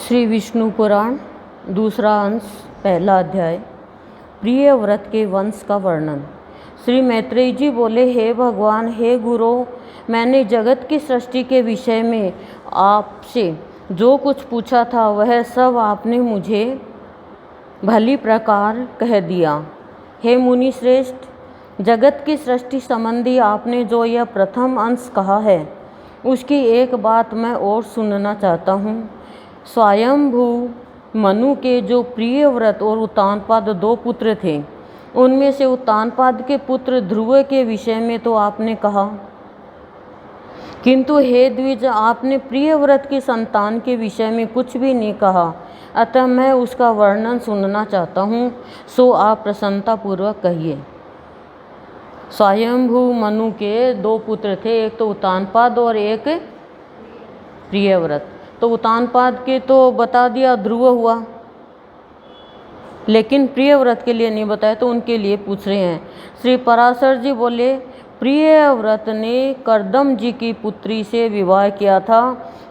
श्री विष्णु पुराण दूसरा अंश पहला अध्याय प्रिय व्रत के वंश का वर्णन। श्री मैत्रेय जी बोले, हे भगवान, हे गुरु, मैंने जगत की सृष्टि के विषय में आपसे जो कुछ पूछा था वह सब आपने मुझे भली प्रकार कह दिया। हे मुनि श्रेष्ठ, जगत की सृष्टि संबंधी आपने जो यह प्रथम अंश कहा है उसकी एक बात मैं और सुनना चाहता हूँ। स्वयंभू मनु के जो प्रिय व्रत और उत्तानपाद दो पुत्र थे, उनमें से उत्तानपाद के पुत्र ध्रुव के विषय में तो आपने कहा, किंतु हे द्विज, आपने प्रिय व्रत की संतान के विषय में कुछ भी नहीं कहा। अतः मैं उसका वर्णन सुनना चाहता हूँ, सो आप प्रसन्नतापूर्वक कहिए। स्वयंभू मनु के दो पुत्र थे, एक तो उत्तानपाद और एक प्रियव्रत। तो उत्तानपाद के तो बता दिया, ध्रुव हुआ, लेकिन प्रियव्रत के लिए नहीं बताया, तो उनके लिए पूछ रहे हैं। श्री पराशर जी बोले, प्रियव्रत ने कर्दम जी की पुत्री से विवाह किया था।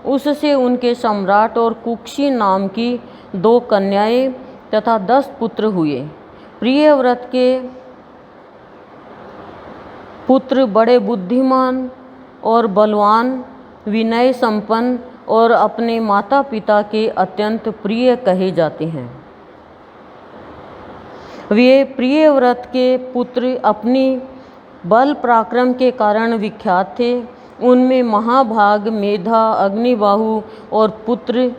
उससे उनके सम्राट और कुक्षी नाम की 2 कन्याएं तथा 10 पुत्र हुए। प्रियव्रत के पुत्र बड़े बुद्धिमान और बलवान, विनय संपन्न और अपने माता पिता के अत्यंत प्रिय कहे जाते हैं। वे प्रियव्रत के पुत्र अपनी बल पराक्रम के कारण विख्यात थे। उनमें महाभाग, मेधा, अग्निबाहु और पुत्र,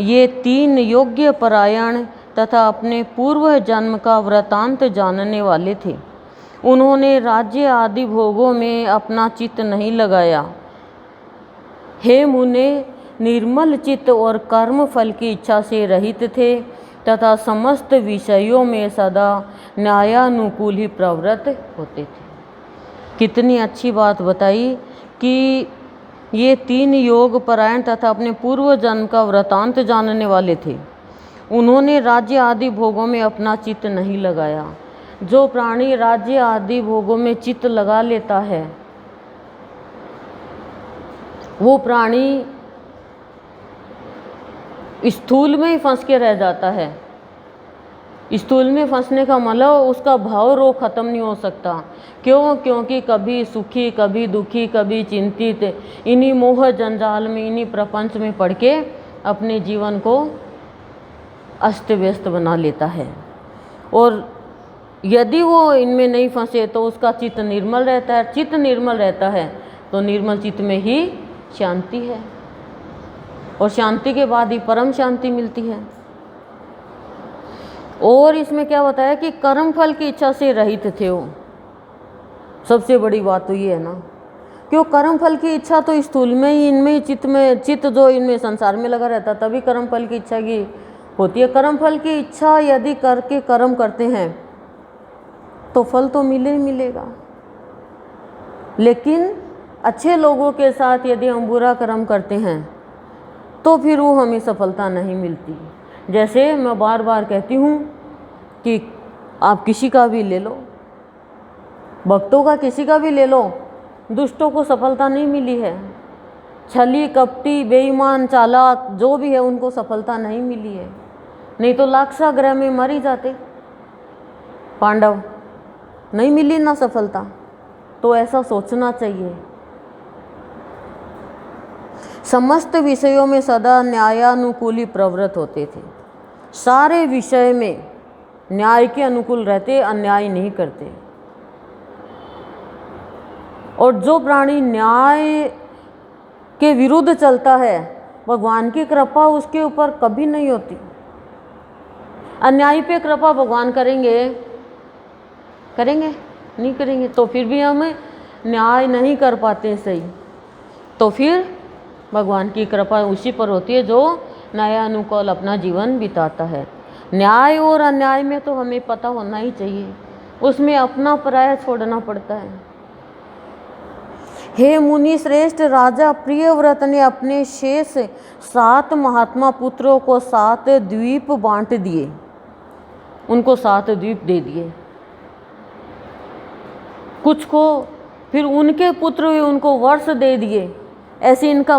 ये 3 योग्य परायण तथा अपने पूर्व जन्म का वृतांत जानने वाले थे। उन्होंने राज्य आदि भोगों में अपना चित्त नहीं लगाया। हे मुने, निर्मल चित्त और कर्म फल की इच्छा से रहित थे तथा समस्त विषयों में सदा न्यायानुकूल ही प्रवृत्त होते थे। कितनी अच्छी बात बताई कि ये 3 योग परायण तथा अपने पूर्व जन्म का वृतांत जानने वाले थे। उन्होंने राज्य आदि भोगों में अपना चित्त नहीं लगाया। जो प्राणी राज्य आदि भोगों में चित्त लगा लेता है, वो प्राणी स्थूल में ही फंस के रह जाता है। स्थूल में फंसने का मतलब उसका भाव रोग खत्म नहीं हो सकता। क्यों? क्योंकि कभी सुखी, कभी दुखी, कभी चिंतित, इन्हीं मोह जंजाल में, इन्हीं प्रपंच में पड़ के अपने जीवन को अस्त व्यस्त बना लेता है। और यदि वो इनमें नहीं फंसे तो उसका चित्त निर्मल रहता है। चित्त निर्मल रहता है तो निर्मल चित्त में ही शांति है, और शांति के बाद ही परम शांति मिलती है। और इसमें क्या बताया कि कर्म फल की इच्छा से रहित थे वो। सबसे बड़ी बात तो ये है ना, क्यों? कर्म फल की इच्छा तो स्थूल में ही, इनमें ही चित्त जो इनमें संसार में लगा रहता, तभी कर्म फल की इच्छा की होती है। कर्म फल की इच्छा यदि करके कर्म करते हैं तो फल तो मिले ही मिलेगा, लेकिन अच्छे लोगों के साथ यदि हम बुरा कर्म करते हैं तो फिर वो हमें सफलता नहीं मिलती। जैसे मैं बार बार कहती हूँ कि आप किसी का भी ले लो, भक्तों का किसी का भी ले लो, दुष्टों को सफलता नहीं मिली है। छली, कपटी, बेईमान, चालाक जो भी है, उनको सफलता नहीं मिली है। नहीं तो लाक्षागृह में मर ही जाते पांडव, नहीं मिली ना सफलता। तो ऐसा सोचना चाहिए। समस्त विषयों में सदा न्यायानुकूली प्रवृत्त होते थे। सारे विषय में न्याय के अनुकूल रहते, अन्याय नहीं करते। और जो प्राणी न्याय के विरुद्ध चलता है, भगवान की कृपा उसके ऊपर कभी नहीं होती। अन्याय पे कृपा भगवान करेंगे? करेंगे? नहीं करेंगे। तो फिर भी हम न्याय नहीं कर पाते सही, तो फिर भगवान की कृपा उसी पर होती है जो न्यायानुकूल अपना जीवन बिताता है। न्याय और अन्याय में तो हमें पता होना ही चाहिए, उसमें अपना पराया छोड़ना पड़ता है। हे मुनि श्रेष्ठ, राजा प्रियव्रत ने अपने शेष 7 महात्मा पुत्रों को 7 द्वीप बांट दिए। उनको 7 द्वीप दे दिए। कुछ को फिर उनके पुत्र हुए, उनको वर्ष दे दिए। ऐसे इनका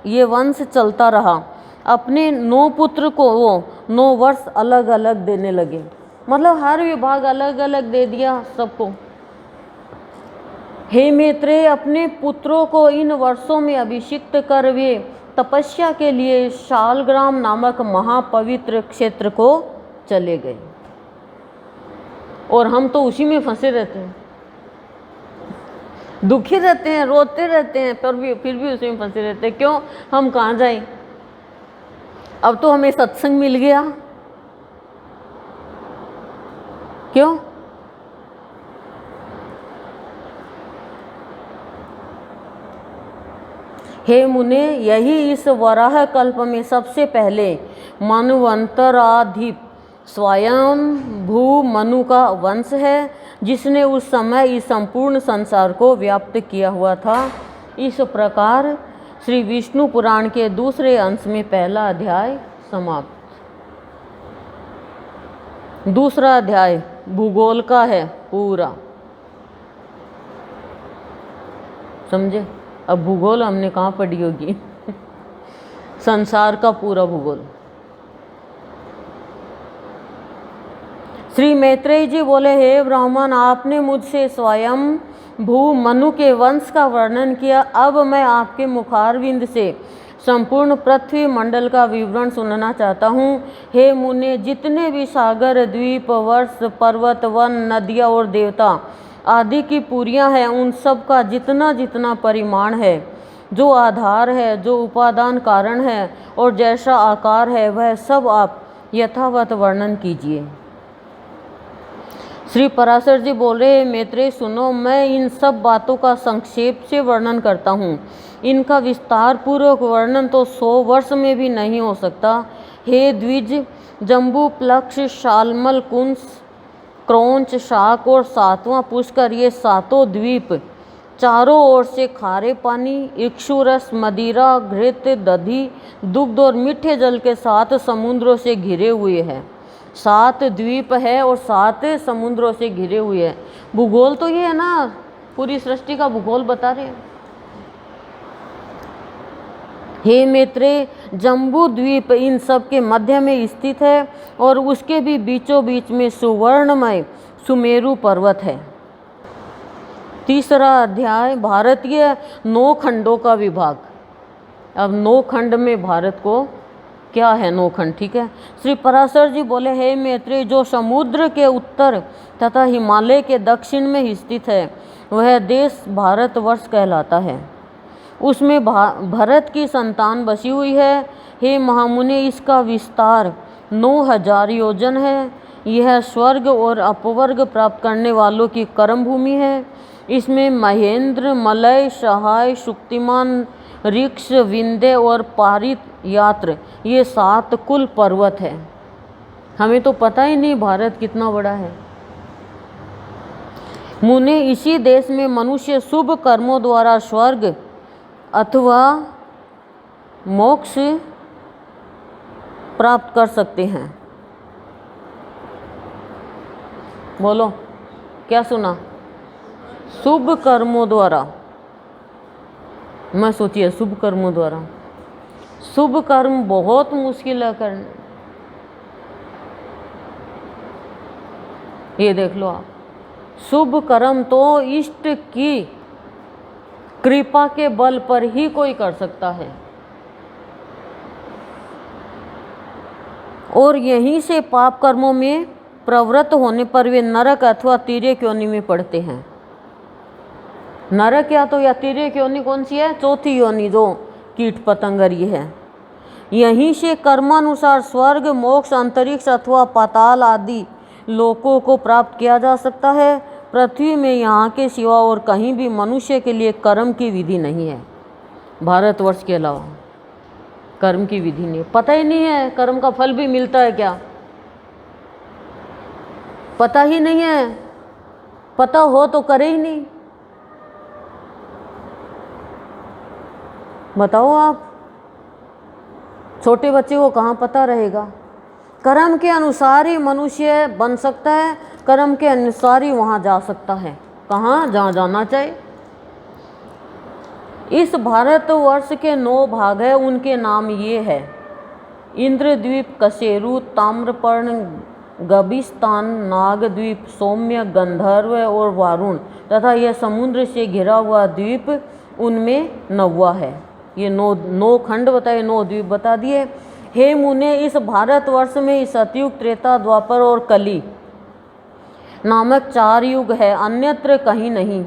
ये वंश चलता रहा। अपने 9 पुत्र को वो 9 वर्ष अलग अलग देने लगे, मतलब हर विभाग अलग अलग दे दिया सबको। हे मैत्रेय, अपने पुत्रों को इन वर्षों में अभिषिक्त कर वे तपस्या के लिए शालग्राम नामक महापवित्र क्षेत्र को चले गए। और हम तो उसी में फंसे रहते हैं, दुखी रहते हैं, रोते रहते हैं, फिर भी उसी में फंसे रहते हैं। क्यों? हम कहाँ जाएं? अब तो हमें सत्संग मिल गया, क्यों? हे मुने, यही इस वराह कल्प में सबसे पहले मन्वंतराधिप स्वयं भू मनु का वंश है, जिसने उस समय इस संपूर्ण संसार को व्याप्त किया हुआ था। इस प्रकार श्री विष्णु पुराण के दूसरे अंश में पहला अध्याय समाप्त। दूसरा अध्याय भूगोल का है पूरा, समझे? अब भूगोल हमने कहाँ पढ़ी होगी संसार का पूरा भूगोल। श्री मैत्रेय जी बोले, हे ब्राह्मण, आपने मुझसे स्वयं भू मनु के वंश का वर्णन किया। अब मैं आपके मुखारविंद से संपूर्ण पृथ्वी मंडल का विवरण सुनना चाहता हूँ। हे मुने, जितने भी सागर, द्वीप, वर्ष, पर्वत, वन, नदियाँ और देवता आदि की पुरियाँ हैं, उन सब का जितना जितना परिमाण है, जो आधार है, जो उपादान कारण है और जैसा आकार है, वह सब आप यथावत वर्णन कीजिए। श्री पराशर जी बोल रहे, मैत्रेय सुनो, मैं इन सब बातों का संक्षेप से वर्णन करता हूँ। इनका विस्तार पूर्वक वर्णन तो 100 वर्ष में भी नहीं हो सकता। हे द्विज, जम्बू, प्लक्ष, शालमल, कुंस, क्रौंच, शाक और 7वां पुष्कर, ये 7 द्वीप चारों ओर से खारे पानी, इक्षुरस, मदिरा, घृत, दधी, दुग्ध और मीठे जल के 7 समुद्रों से घिरे हुए हैं। 7 द्वीप है और 7 समुद्रों से घिरे हुए हैं। भूगोल तो ये है ना, पूरी सृष्टि का भूगोल बता रहे हैं। हे मैत्रेय, जम्बू द्वीप इन सब के मध्य में स्थित है और उसके भी बीचों बीच में सुवर्णमय सुमेरु पर्वत है। तीसरा अध्याय भारतीय 9 खंडों का विभाग। अब 9 खंड में भारत को क्या है, 9 खंड, ठीक है। श्री पराशर जी बोले, हे मैत्रेय, जो समुद्र के उत्तर तथा हिमालय के दक्षिण में स्थित है, वह देश भारतवर्ष कहलाता है। उसमें भरत की संतान बसी हुई है। हे महामुने, इसका विस्तार 9000 योजन है। यह स्वर्ग और अपवर्ग प्राप्त करने वालों की कर्म भूमि है। इसमें महेंद्र, मलय, सहाय, शुक्तिमान, ऋक्ष, विंध्य और पारित यात्र, ये 7 कुल पर्वत है। हमें तो पता ही नहीं भारत कितना बड़ा है। मुने, इसी देश में मनुष्य शुभ कर्मों द्वारा स्वर्ग अथवा मोक्ष प्राप्त कर सकते हैं। बोलो, क्या सुना? शुभ कर्मों द्वारा। मैं सोचिए, शुभ कर्मों द्वारा, शुभ कर्म बहुत मुश्किल है करना। ये देख लो आप, शुभ कर्म तो इष्ट की कृपा के बल पर ही कोई कर सकता है, और यहीं से पाप कर्मों में प्रवृत्त होने पर वे नरक अथवा तिर्यक योनि में पड़ते हैं। नरक या तो या तिर्यक योनि कौन सी है? चौथी योनि, जो कीट पतंगर ये है। यहीं से कर्मानुसार स्वर्ग, मोक्ष, अंतरिक्ष अथवा पाताल आदि लोकों को प्राप्त किया जा सकता है। पृथ्वी में यहाँ के सिवा और कहीं भी मनुष्य के लिए कर्म की विधि नहीं है। भारतवर्ष के अलावा कर्म की विधि नहीं है। पता ही नहीं है कर्म का फल भी मिलता है क्या, पता ही नहीं है। पता हो तो करे ही नहीं। बताओ आप, छोटे बच्चे को कहाँ पता रहेगा? कर्म के अनुसार ही मनुष्य बन सकता है, कर्म के अनुसार ही वहाँ जा सकता है, कहाँ? जहाँ जाना चाहिए। इस भारतवर्ष के 9 भाग है, उनके नाम ये है। इंद्रद्वीप, कशेरू, ताम्रपर्ण, गबिस्तान, नागद्वीप, सौम्य, गंधर्व और वारुण तथा यह समुद्र से घिरा हुआ द्वीप उनमें 9वां है। ये 9 खंड बताए, 9 द्वीप बता दिए। हे मुने, इस भारतवर्ष में इस सतयुग, त्रेता, द्वापर और कली नामक 4 युग है, अन्यत्र कहीं नहीं।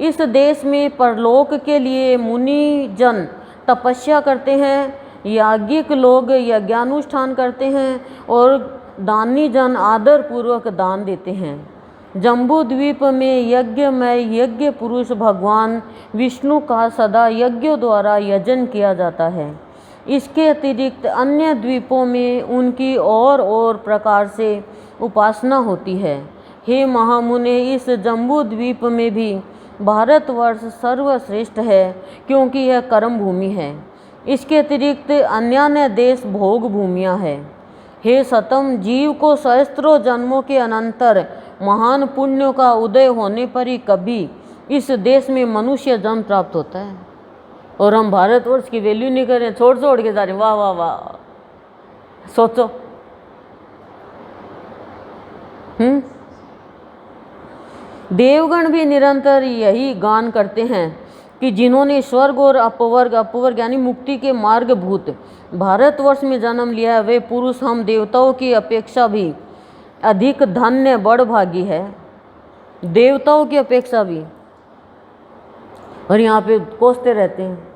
इस देश में परलोक के लिए मुनि जन तपस्या करते हैं, याज्ञिक लोग यज्ञानुष्ठान करते हैं और दानी जन आदर पूर्वक दान देते हैं। जम्बू द्वीप में यज्ञमय यज्ञ पुरुष भगवान विष्णु का सदा यज्ञों द्वारा यजन किया जाता है। इसके अतिरिक्त अन्य द्वीपों में उनकी और प्रकार से उपासना होती है। हे महामुने, इस जम्बू द्वीप में भी भारतवर्ष सर्वश्रेष्ठ है, क्योंकि यह कर्म भूमि है। इसके अतिरिक्त अन्य देश भोग भूमियाँ हैं। हे सतम, जीव को सहस्त्रों जन्मों के अनंतर महान पुण्यों का उदय होने पर ही कभी इस देश में मनुष्य जन्म प्राप्त होता है। और हम भारतवर्ष की वैल्यू नहीं करें, छोड़ के जा रहे हैं। वाह वाह वाह, सोचो। देवगण भी निरंतर यही गान करते हैं कि जिन्होंने स्वर्ग और अपवर्ग यानी मुक्ति के मार्गभूत भारतवर्ष में जन्म लिया है, वे पुरुष हम देवताओं की अपेक्षा भी अधिक धन्य बड़भागी है, देवताओं की अपेक्षा भी। और यहाँ पे कोसते रहते हैं,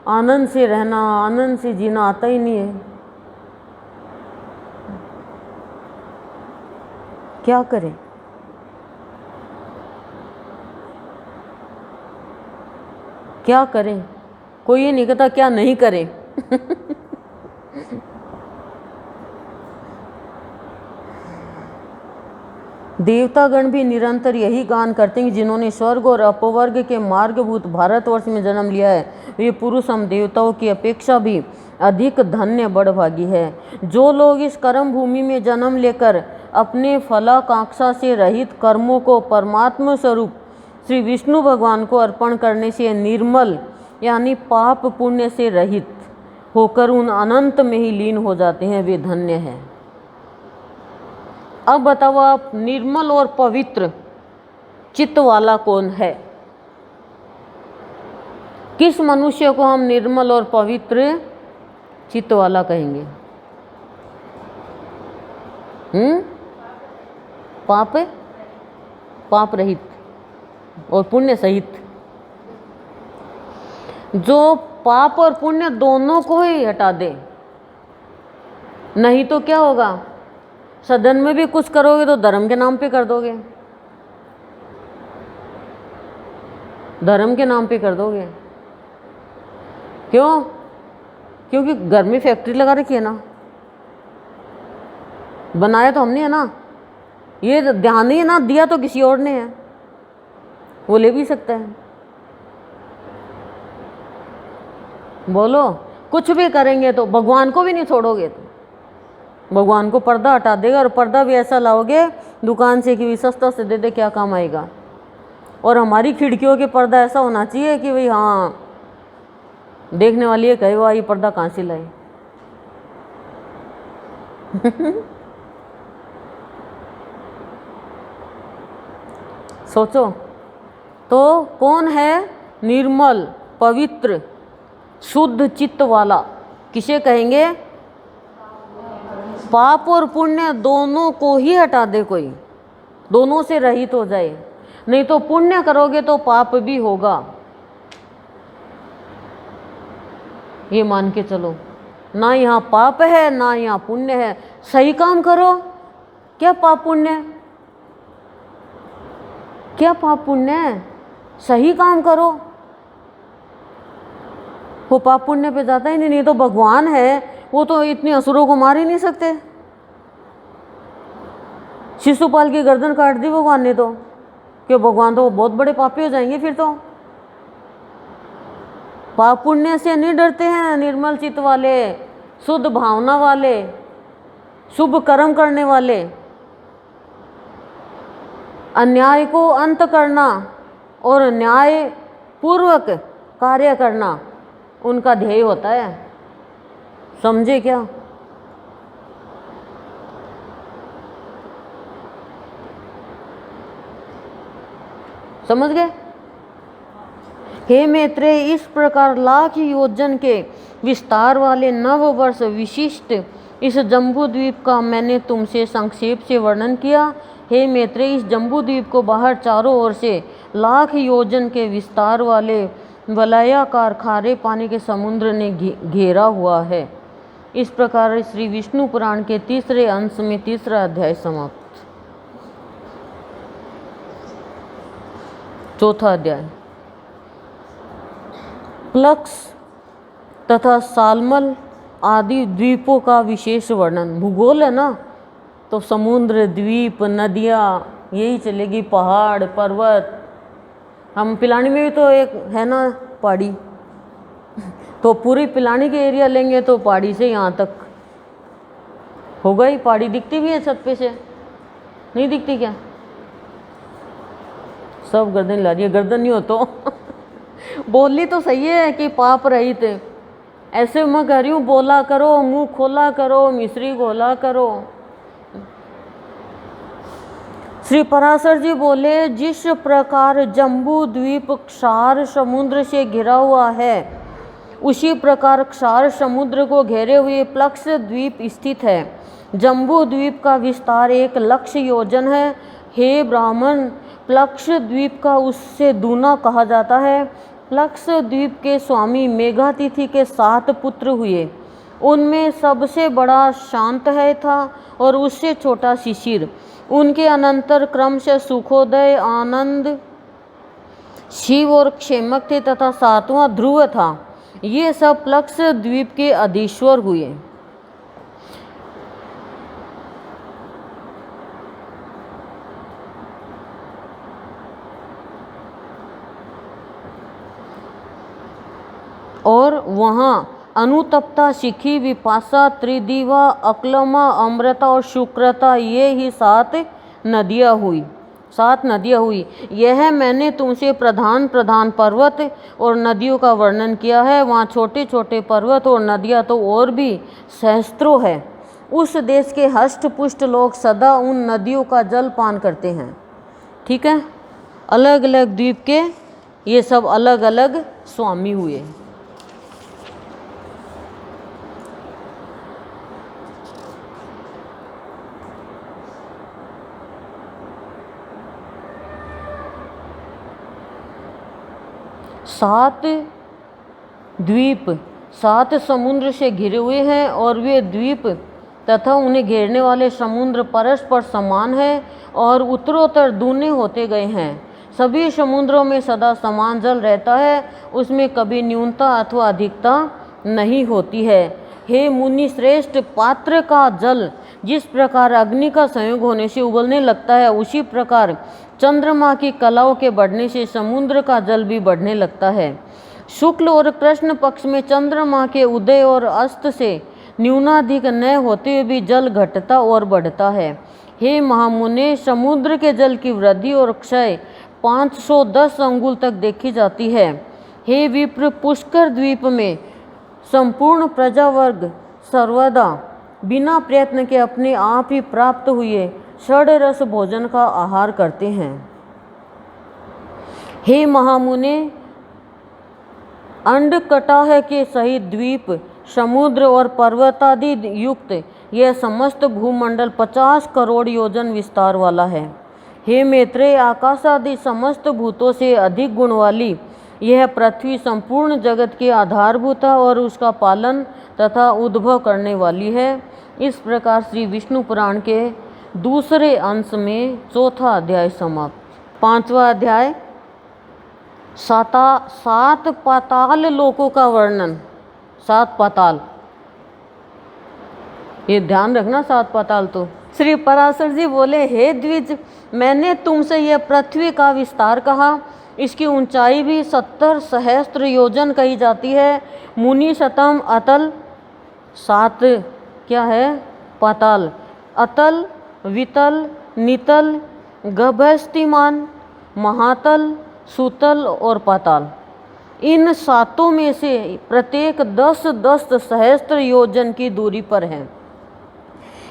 आनंद से रहना, आनंद से जीना आता ही नहीं है। क्या करें? क्या करें? कोई ये नहीं कहता क्या नहीं करें। देवतागण भी निरंतर यही गान करते हैं कि जिन्होंने स्वर्ग और अपवर्ग के मार्गभूत भारतवर्ष में जन्म लिया है, वे पुरुष हम देवताओं की अपेक्षा भी अधिक धन्य बड़भागी है। जो लोग इस कर्म भूमि में जन्म लेकर अपने फलाकांक्षा से रहित कर्मों को परमात्मा स्वरूप श्री विष्णु भगवान को अर्पण करने से निर्मल यानी पाप पुण्य से रहित होकर उन अनंत में ही लीन हो जाते हैं, वे धन्य हैं। अब बताओ आप, निर्मल और पवित्र चित्त वाला कौन है? किस मनुष्य को हम निर्मल और पवित्र चित्त वाला कहेंगे? पाप रहित और पुण्य सहित। जो पाप और पुण्य दोनों को ही हटा दे, नहीं तो क्या होगा? सदन में भी कुछ करोगे तो धर्म के नाम पे कर दोगे, धर्म के नाम पे कर दोगे। क्यों? क्योंकि घर में फैक्ट्री लगा रखी है ना, बनाया तो हमने है ना, ये ध्यान नहीं है ना, दिया तो किसी और ने है, वो ले भी सकता है। बोलो, कुछ भी करेंगे तो भगवान को भी नहीं छोड़ोगे तो भगवान को पर्दा हटा देगा, और पर्दा भी ऐसा लाओगे दुकान से कि भाई सस्ता से दे दे, क्या काम आएगा। और हमारी खिड़कियों के पर्दा ऐसा होना चाहिए कि भाई हाँ, देखने वाली है कहे वाह ये पर्दा कहाँ से लाए। सोचो तो कौन है निर्मल, पवित्र, शुद्ध चित्त वाला? किसे कहेंगे? पाप और पुण्य दोनों को ही हटा दे, कोई दोनों से रहित हो जाए। नहीं तो पुण्य करोगे तो पाप भी होगा, ये मान के चलो। ना यहाँ पाप है ना यहाँ पुण्य है, सही काम करो। क्या पाप पुण्य? क्या पाप पुण्य है? सही काम करो, वो पाप पुण्य पे जाता ही नहीं। नहीं तो भगवान है, वो तो इतने असुरों को मार ही नहीं सकते। शिशुपाल की गर्दन काट दी भगवान ने, तो क्यों? भगवान तो बहुत बड़े पापी हो जाएंगे फिर तो। पाप पुण्य से नहीं डरते हैं निर्मल चित्त वाले, शुद्ध भावना वाले, शुभ कर्म करने वाले। अन्याय को अंत करना और न्याय पूर्वक कार्य करना उनका ध्येय होता है। समझे क्या? समझ गए? हे मैत्रेय, इस प्रकार लाख योजन के विस्तार वाले नव वर्ष विशिष्ट इस जम्बू द्वीप का मैंने तुमसे संक्षेप से वर्णन किया। हे मैत्रेय, इस जम्बू द्वीप को बाहर चारों ओर से लाख योजन के विस्तार वाले वलयाकार खारे पानी के समुद्र ने घेरा हुआ है। इस प्रकार श्री विष्णु पुराण के तीसरे अंश में तीसरा अध्याय समाप्त। चौथा अध्याय प्लक्स तथा सालमल आदि द्वीपों का विशेष वर्णन। भूगोल है ना, तो समुद्र, द्वीप, नदियाँ यही चलेगी, पहाड़, पर्वत। हम पिलानी में भी तो एक है ना पहाड़ी, तो पूरी पिलानी के एरिया लेंगे तो पहाड़ी से यहाँ तक होगा ही। पहाड़ी दिखती भी है छत पे से, नहीं दिखती क्या? सब गर्दन ला रही है, गर्दन नहीं हो तो बोली तो सही है कि पाप रहित। ऐसे मैं कह रही हूँ, बोला करो, मुंह खोला करो, मिश्री घोला करो। श्री पराशर जी बोले, जिस प्रकार जम्बू द्वीप क्षार समुद्र से घिरा हुआ है, उसी प्रकार क्षार समुद्र को घेरे हुए प्लक्स द्वीप स्थित है। जम्बू द्वीप का विस्तार 1,00,000 योजन है। हे ब्राह्मण, प्लक्स द्वीप का उससे दूना कहा जाता है। प्लक्स द्वीप के स्वामी मेघातिथि के 7 पुत्र हुए। उनमें सबसे बड़ा शांत है था और उससे छोटा शिशिर। उनके अनंतर क्रमशः सुखोदय, आनंद, शिव और क्षेमक थे तथा 7वां ध्रुव था। ये सब प्लक्स द्वीप के अधीश्वर हुए। और वहाँ अनुतप्ता, शिखी, विपाशा, त्रिदिवा, अक्लमा, अमृता और शुक्रता, ये ही 7 नदियाँ हुई। 7 नदियाँ हुई। यह मैंने तुमसे प्रधान प्रधान पर्वत और नदियों का वर्णन किया है। वहाँ छोटे छोटे पर्वत और नदियाँ तो और भी सहस्त्रों है। उस देश के हष्ट पुष्ट लोग सदा उन नदियों का जल पान करते हैं। ठीक है, अलग अलग द्वीप के ये सब अलग अलग स्वामी हुए। सात द्वीप 7 समुद्र से घिरे हुए हैं और वे द्वीप तथा उन्हें घेरने वाले समुद्र परस्पर समान है और उत्तरोत्तर दूने होते गए हैं। सभी समुद्रों में सदा समान जल रहता है, उसमें कभी न्यूनता अथवा अधिकता नहीं होती है। हे मुनि श्रेष्ठ, पात्र का जल जिस प्रकार अग्नि का संयोग होने से उबलने लगता है, उसी प्रकार चंद्रमा की कलाओं के बढ़ने से समुद्र का जल भी बढ़ने लगता है। शुक्ल और कृष्ण पक्ष में चंद्रमा के उदय और अस्त से न्यूनाधिक न होते हुए भी जल घटता और बढ़ता है। हे महामुने, समुद्र के जल की वृद्धि और क्षय 510 अंगुल तक देखी जाती है। हे विप्र, पुष्कर द्वीप में संपूर्ण प्रजावर्ग सर्वदा बिना प्रयत्न के अपने आप ही प्राप्त हुए षड्रस भोजन का आहार करते हैं। हे महामुने, अंडकटाह के सहित द्वीप, समुद्र और पर्वतादि युक्त यह समस्त भूमंडल 50 करोड़ योजन विस्तार वाला है। हे मैत्रेय, आकाश आदि समस्त भूतों से अधिक गुण वाली यह पृथ्वी संपूर्ण जगत की आधारभूता और उसका पालन तथा उद्भव करने वाली है। इस प्रकार श्री विष्णु पुराण के दूसरे अंश में चौथा अध्याय समाप्त। 5वां अध्याय 7 पाताल लोकों का वर्णन। 7 पाताल, ये ध्यान रखना, 7 पाताल। तो श्री पराशर जी बोले, हे द्विज, मैंने तुमसे यह पृथ्वी का विस्तार कहा। इसकी ऊंचाई भी 70 सहस्त्र योजन कही जाती है। मुनि शतम अतल, 7 क्या है? पाताल। अतल, वितल, नितल, गभस्तिमान, महातल, सुतल और पाताल। इन 7 में से प्रत्येक 10-10 सहस्त्र योजन की दूरी पर है।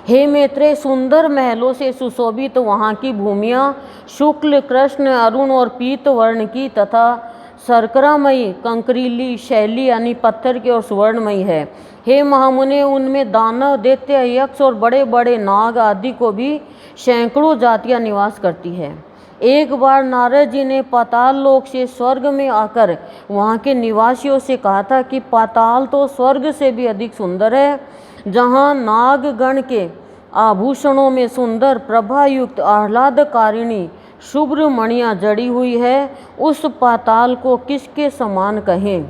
हे मैत्रेय, सुंदर महलों से सुशोभित तो वहाँ की भूमियाँ शुक्ल, कृष्ण, अरुण और पीत वर्ण की तथा शर्करामयी, कंकरीली, शैली यानी पत्थर की और सुवर्णमयी है। हे महामुने, उनमें दानव, दैत्य, यक्ष और बड़े बड़े नाग आदि को भी सैकड़ों जातियाँ निवास करती है। एक बार नारद जी ने पाताल लोक से स्वर्ग में आकर वहाँ के निवासियों से कहा था कि पाताल तो स्वर्ग से भी अधिक सुंदर है, जहाँ नागगण के आभूषणों में सुंदर प्रभायुक्त आह्लादकारिणी शुभ्र मणियाँ जड़ी हुई है, उस पाताल को किसके समान कहें।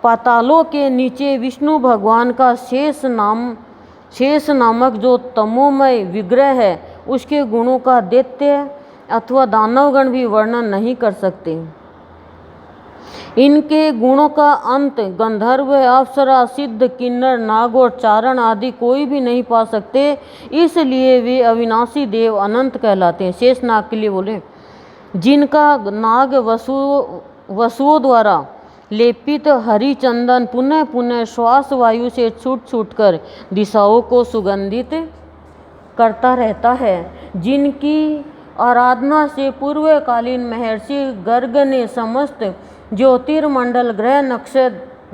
पातालों के नीचे विष्णु भगवान का शेष नामक जो तमोमय विग्रह है, उसके गुणों का दैत्य अथवा दानवगण भी वर्णन नहीं कर सकते। इनके गुणों का अंत गंधर्व, अप्सरा, सिद्ध, किन्नर, नाग और चारण आदि कोई भी नहीं पा सकते, इसलिए वे अविनाशी देव अनंत कहलाते हैं। शेष नाग के लिए बोले, जिनका नाग वसुओं द्वारा लेपित हरिचंदन पुनः पुनः श्वास वायु से छूट छूट कर दिशाओं को सुगंधित करता रहता है, जिनकी आराधना से पूर्वकालीन महर्षि गर्ग ने समस्त ज्योतिर्मंडल, ग्रह,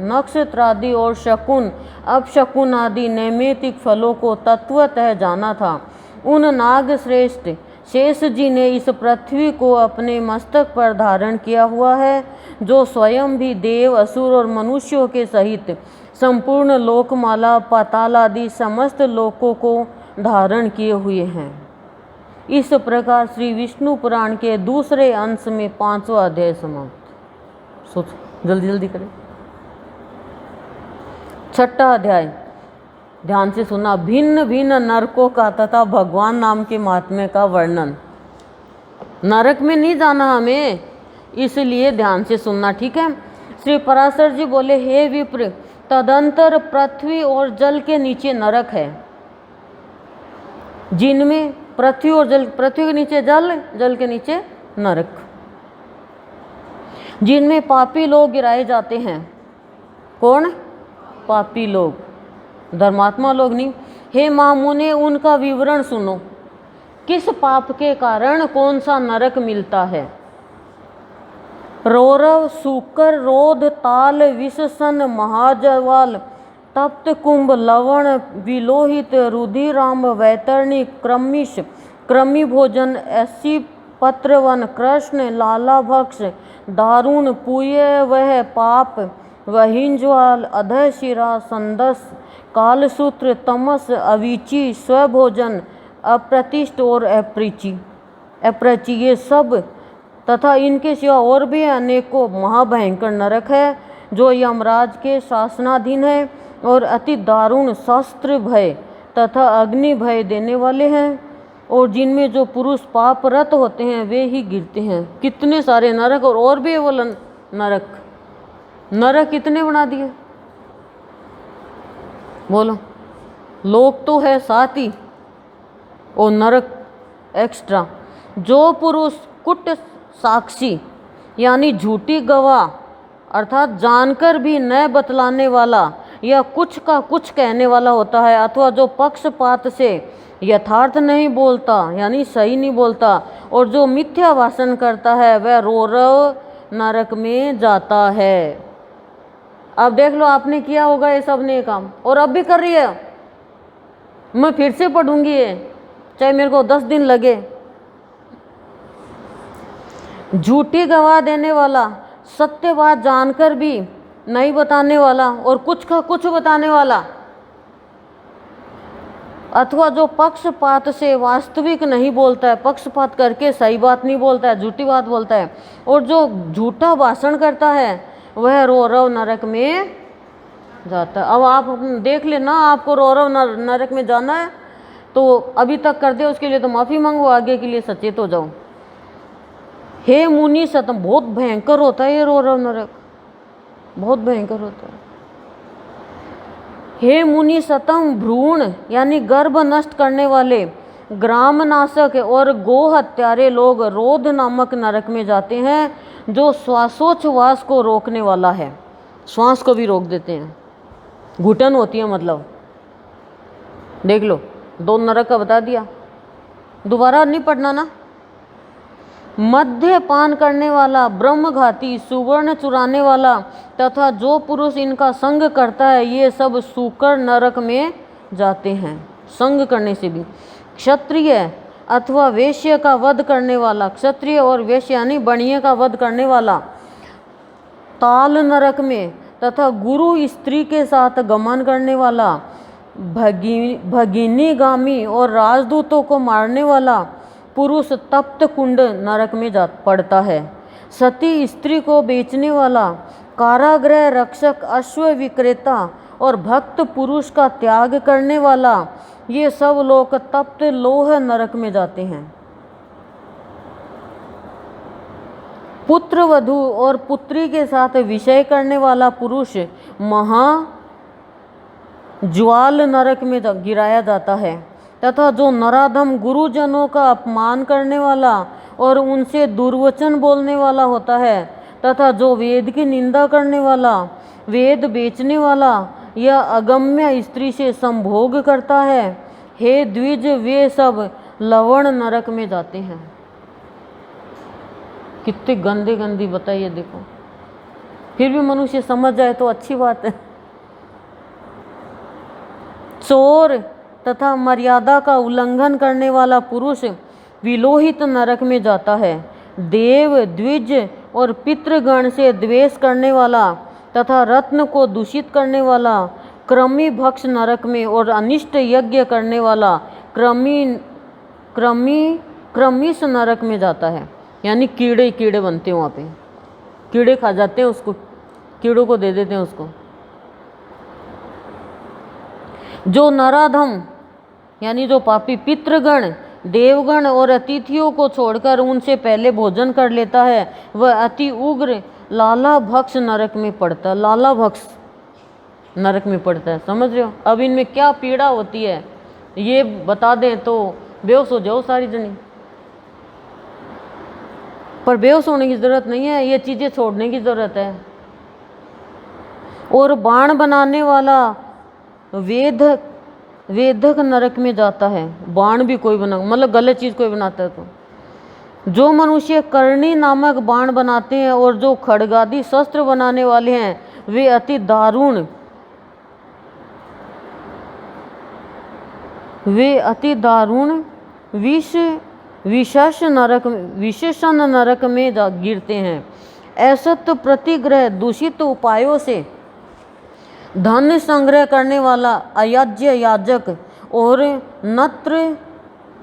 नक्षत्रादि और शकुन, अपशकुन आदि नैमित्तिक फलों को तत्वतः जाना था, उन नाग श्रेष्ठ शेष जी ने इस पृथ्वी को अपने मस्तक पर धारण किया हुआ है, जो स्वयं भी देव, असुर और मनुष्यों के सहित संपूर्ण लोकमाला, पाताल आदि समस्त लोकों को धारण किए हुए हैं। इस प्रकार श्री विष्णु पुराण के दूसरे अंश में 5वां अध्याय समाप्त। सोच जल्दी जल्दी करें। 6ठा अध्याय, ध्यान से सुना। भिन्न भिन्न नरकों का तथा भगवान नाम के महात्म्य का वर्णन। नरक में नहीं जाना हमें, इसलिए ध्यान से सुनना, ठीक है। श्री पराशर जी बोले, हे विप्र, तदंतर पृथ्वी और जल के नीचे नरक है, जिनमें पृथ्वी और जल, पृथ्वी के नीचे जल, जल के नीचे नरक, जिनमें पापी लोग गिराए जाते हैं। कौन? पापी लोग, धर्मात्मा लोग नहीं। हे महामुने, उनका विवरण सुनो। किस पाप के कारण कौन सा नरक मिलता है? रौरव, सूकर, रोध, ताल, विषसन, महाजवाल, तप्त कुंभ, लवण, विलोहित, रुधिराम्ब, वैतरणी, क्रमिश, क्रमी भोजन, ऐसी पत्रवन, कृष्ण, लालाभक्ष, दारुण, पूय वह पाप, वहिंज्वाल, अधशिरा, संदस, कालसूत्र, तमस, अविची, स्वभोजन, अप्रतिष्ठ और अपृचि, ये सब तथा इनके सिवा और भी अनेकों महाभयंकर नरक है, जो यमराज के शासनाधीन है और अति दारुण शस्त्र भय तथा अग्नि भय देने वाले हैं, और जिनमें जो पुरुष पापरत होते हैं वे ही गिरते हैं। कितने सारे नरक, और भी वो नरक कितने बना दिए, बोलो। लोक तो है साथ ही, और नरक एक्स्ट्रा। जो पुरुष कुट साक्षी यानी झूठी गवाह अर्थात जानकर भी न बतलाने वाला या कुछ का कुछ कहने वाला होता है, अथवा जो पक्षपात से यथार्थ नहीं बोलता यानी सही नहीं बोलता, और जो मिथ्या भाषण करता है, वह रौरव नरक में जाता है। अब देख लो, आपने किया होगा ये सब ने काम, और अब भी कर रही है। मैं फिर से पढ़ूंगी ये, चाहे मेरे को 10 दिन लगे। झूठी गवाह देने वाला, सत्य बात जानकर भी नहीं बताने वाला और कुछ का कुछ बताने वाला, अथवा जो पक्षपात से वास्तविक नहीं बोलता है, पक्षपात करके सही बात नहीं बोलता है, झूठी बात बोलता है, और जो झूठा भाषण करता है, वह रौरव नरक में जाता है। अब आप देख लेना, आपको रौरव नरक में जाना है तो अभी तक कर दे, उसके लिए तो माफ़ी मांगो, आगे के लिए सचेत हो जाओ। हे मुनि सतम, बहुत भयंकर होता है ये रौरव नरक, बहुत भयंकर होता है। हे मुनि सतम, भ्रूण यानी गर्भ नष्ट करने वाले, ग्राम नाशक और गो हत्यारे लोग रोध नामक नरक में जाते हैं, जो श्वासोच्छ्वास को रोकने वाला है, श्वास को भी रोक देते हैं, घुटन होती है मतलब। देख लो, 2 नरक का बता दिया, दोबारा नहीं पढ़ना ना। मद्यपान करने वाला, ब्रह्मघाती, सुवर्ण चुराने वाला तथा जो पुरुष इनका संग करता है, ये सब सूकर नरक में जाते हैं, संग करने से भी। क्षत्रिय अथवा वेश्य का वध करने वाला, क्षत्रिय और वेश्य यानी बणिये का वध करने वाला ताल नरक में, तथा गुरु स्त्री के साथ गमन करने वाला, भगिनीगामी और राजदूतों को मारने वाला पुरुष तप्त कुंड नरक में जा पड़ता है। सती स्त्री को बेचने वाला, कारागृह रक्षक, अश्व विक्रेता और भक्त पुरुष का त्याग करने वाला, ये सब लोग तप्त लोह नरक में जाते हैं। पुत्र वधू और पुत्री के साथ विषय करने वाला पुरुष महा ज्वाल नरक में गिराया जाता है, तथा जो नराधम गुरुजनों का अपमान करने वाला और उनसे दुर्वचन बोलने वाला होता है, तथा जो वेद की निंदा करने वाला, वेद बेचने वाला या अगम्य स्त्री से संभोग करता है, हे द्विज, वे सब लवण नरक में जाते हैं। कितने गंदे गंदी बताइए, देखो। फिर भी मनुष्य समझ जाए तो अच्छी बात है। चोर तथा मर्यादा का उल्लंघन करने वाला पुरुष विलोहित नरक में जाता है। देव, द्विज और पितृगण से द्वेष करने वाला तथा रत्न को दूषित करने वाला क्रमी भक्ष नरक में, और अनिष्ट यज्ञ करने वाला क्रमीश नरक में जाता है। यानी कीड़े कीड़े बनते हैं वहाँ पे, कीड़े खा जाते हैं उसको, कीड़ों को दे देते हैं उसको। जो नराधम यानी जो पापी पितृगण, देवगण और अतिथियों को छोड़कर उनसे पहले भोजन कर लेता है, वह अति उग्र लाला भक्ष नरक में पड़ता है। लाला भक्ष नरक में पड़ता है, समझ रहे हो। अब इनमें क्या पीड़ा होती है ये बता दें तो बेहोश हो जाओ सारी जनी, पर बेहोश होने की ज़रूरत नहीं है, ये चीज़ें छोड़ने की ज़रूरत है। और बाण बनाने वाला वेदक नरक में जाता है। बाण भी कोई बना, मतलब गलत चीज़ कोई बनाता है तो। जो मनुष्य करणी नामक बाण बनाते हैं और जो खड्गादि शस्त्र बनाने वाले हैं, वे अति दारुण विशेषण नरक में गिरते हैं। असत प्रतिग्रह, दूषित उपायों से धन संग्रह करने वाला अयाज्य याजक और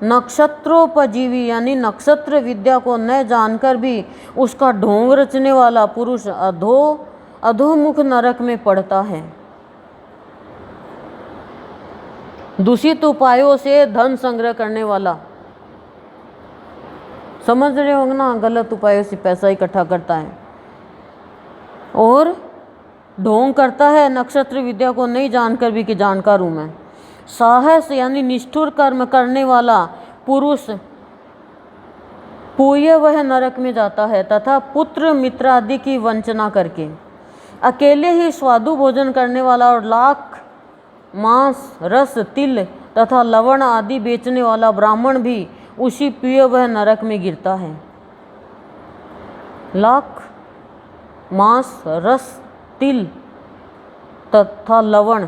नक्षत्रोपजीवी यानी नक्षत्र विद्या को न जानकर भी उसका ढोंग रचने वाला पुरुष अधोमुख नरक में पड़ता है। दूषित उपायों से धन संग्रह करने वाला, समझ रहे होंगे ना, गलत उपायों से पैसा इकट्ठा करता है और ढोंग करता है नक्षत्र विद्या को नहीं जानकर भी कि जानकार हूँ मैं। साहस यानी निष्ठुर कर्म करने वाला पुरुष पूय वह नरक में जाता है, तथा पुत्र मित्र आदि की वंचना करके अकेले ही स्वादु भोजन करने वाला और लाख मांस, रस, तिल तथा लवण आदि बेचने वाला ब्राह्मण भी उसी पूय वह नरक में गिरता है। लाख मांस, रस, तिल तथा लवण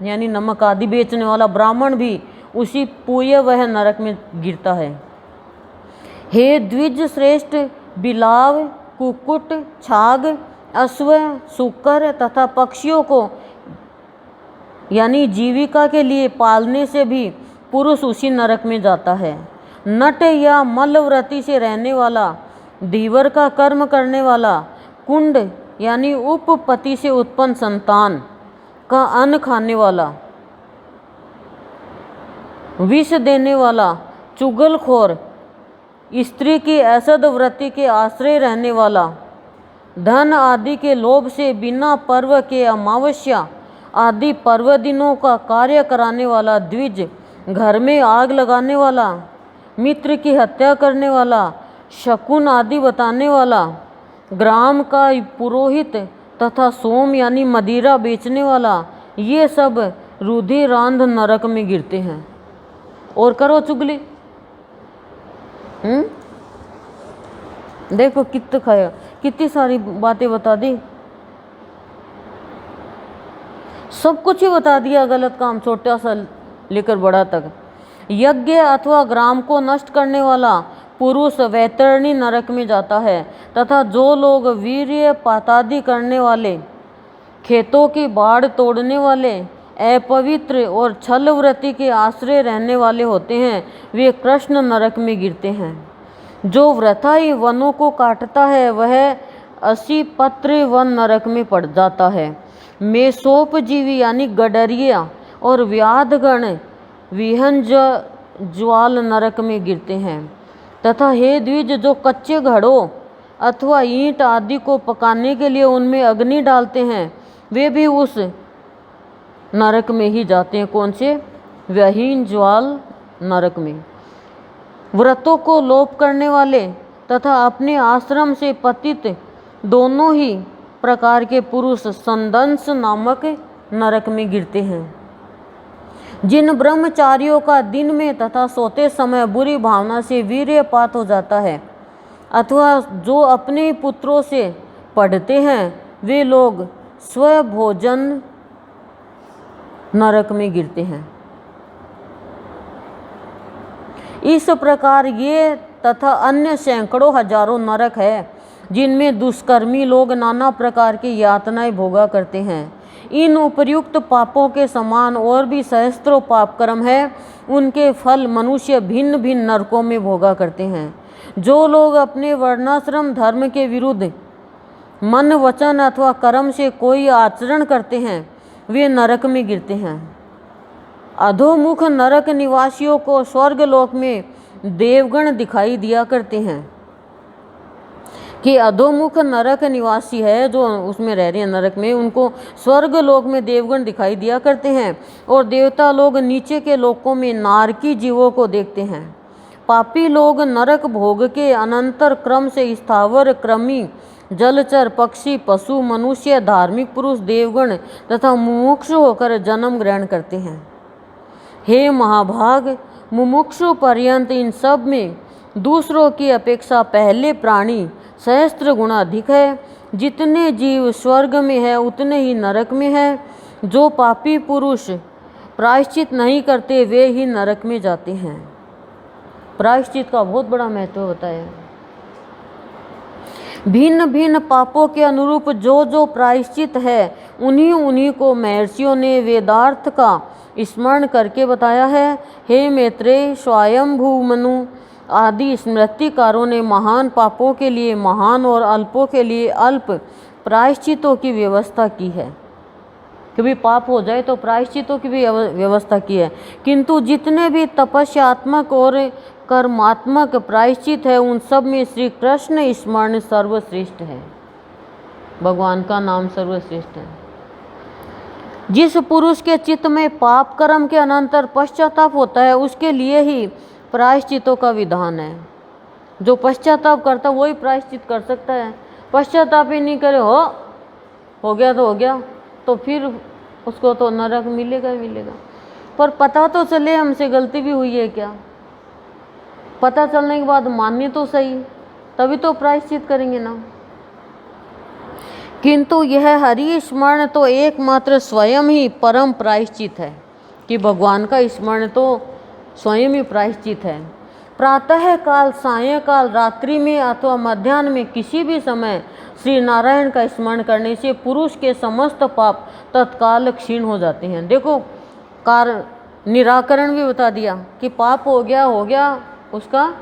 यानी नमक आदि बेचने वाला ब्राह्मण भी उसी पूय वह नरक में गिरता है। हे द्विज श्रेष्ठ, बिलाव, कुक्कुट, छाग, अश्व, सूकर तथा पक्षियों को यानी जीविका के लिए पालने से भी पुरुष उसी नरक में जाता है। नट या मलव्रति से रहने वाला, धीवर का कर्म करने वाला, कुंड यानी उपपति से उत्पन्न संतान का अन्न खाने वाला, विष देने वाला, चुगलखोर, स्त्री की असद वृत्ति के आश्रय रहने वाला, धन आदि के लोभ से बिना पर्व के अमावस्या आदि पर्व दिनों का कार्य कराने वाला द्विज, घर में आग लगाने वाला, मित्र की हत्या करने वाला, शकुन आदि बताने वाला, ग्राम का पुरोहित तथा सोम यानी मदिरा बेचने वाला, ये सब रुधिरांध नरक में गिरते हैं। और करो चुगली। देखो कितना खाया, कितनी सारी बातें बता दी, सब कुछ ही बता दिया, गलत काम छोटा सा लेकर बड़ा तक। यज्ञ अथवा ग्राम को नष्ट करने वाला पुरुष वैतरणी नरक में जाता है, तथा जो लोग वीर्य पातादि करने वाले, खेतों की बाढ़ तोड़ने वाले, अपवित्र और छल वृत्ति के आश्रय रहने वाले होते हैं, वे कृष्ण नरक में गिरते हैं। जो वृथा ही वनों को काटता है वह असी पत्र वन नरक में पड़ जाता है। मेसोप जीवी यानी गडरिया और व्याधगण विहन ज्वाल नरक में गिरते हैं। तथा हे द्विज, जो कच्चे घड़ों अथवा ईंट आदि को पकाने के लिए उनमें अग्नि डालते हैं, वे भी उस नरक में ही जाते हैं। कौन से? व्यहीन ज्वाल नरक में। व्रतों को लोप करने वाले तथा अपने आश्रम से पतित दोनों ही प्रकार के पुरुष संदंस नामक नरक में गिरते हैं। जिन ब्रह्मचारियों का दिन में तथा सोते समय बुरी भावना से वीर्यपात हो जाता है, अथवा जो अपने पुत्रों से पढ़ते हैं, वे लोग स्वभोजन नरक में गिरते हैं। इस प्रकार ये तथा अन्य सैकड़ों हजारों नरक है, जिनमें दुष्कर्मी लोग नाना प्रकार की यातनाएं भोगा करते हैं। इन उपर्युक्त पापों के समान और भी सहस्त्रों पाप कर्म है, उनके फल मनुष्य भिन्न भिन्न नरकों में भोगा करते हैं। जो लोग अपने वर्णाश्रम धर्म के विरुद्ध मन वचन अथवा कर्म से कोई आचरण करते हैं, वे नरक में गिरते हैं। अधोमुख नरक निवासियों को स्वर्ग लोक में देवगण दिखाई दिया करते हैं। कि अधोमुख नरक निवासी है, जो उसमें रह रहे हैं नरक में, उनको स्वर्ग लोक में देवगण दिखाई दिया करते हैं, और देवता लोग नीचे के लोकों में नारकी जीवों को देखते हैं। पापी लोग नरक भोग के अनंतर क्रम से स्थावर क्रमी जलचर पक्षी पशु मनुष्य धार्मिक पुरुष देवगण तथा मुमुक्षु होकर जन्म ग्रहण करते हैं। हे महाभाग, मुमुक्षु पर्यंत इन सब में दूसरों की अपेक्षा पहले प्राणी सहस्त्र गुणा अधिक है। जितने जीव स्वर्ग में है उतने ही नरक में है। जो पापी पुरुष प्रायश्चित नहीं करते वे ही नरक में जाते हैं। प्रायश्चित का बहुत बड़ा महत्व होता है। भिन्न भिन्न पापों के अनुरूप जो जो प्रायश्चित है, उन्हीं उन्हीं को महर्षियों ने वेदार्थ का स्मरण करके बताया है। हे मैत्रेय, स्वयंभू मनु आदि स्मृतिकारों ने महान पापों के लिए महान और अल्पों के लिए अल्प प्रायश्चितों की व्यवस्था की है। कभी पाप हो जाए तो प्रायश्चितों की भी व्यवस्था की है, किंतु जितने भी तपस्यात्मक और कर्मात्मक प्रायश्चित है, उन सब में श्री कृष्ण स्मरण सर्वश्रेष्ठ है। भगवान का नाम सर्वश्रेष्ठ है। जिस पुरुष के चित्त में पाप कर्म के अनंतर पश्चाताप होता है, उसके लिए ही प्रायश्चितों का विधान है। जो पश्चाताप करता वही प्रायश्चित कर सकता है। पश्चाताप ही नहीं करे, हो गया तो हो गया, तो फिर उसको तो नरक मिलेगा ही मिलेगा। पर पता तो चले हमसे गलती भी हुई है क्या, पता चलने के बाद माननी तो सही, तभी तो प्रायश्चित करेंगे ना। किंतु यह हरि स्मरण तो एकमात्र स्वयं ही परम प्रायश्चित है। कि भगवान का स्मरण तो स्वयं ही प्रायश्चित है। प्रातः काल, सायंकाल, रात्रि में अथवा मध्याह्न में किसी भी समय श्री नारायण का स्मरण करने से पुरुष के समस्त पाप तत्काल क्षीण हो जाते हैं। देखो, कारण निराकरण भी बता दिया कि पाप हो गया, उसका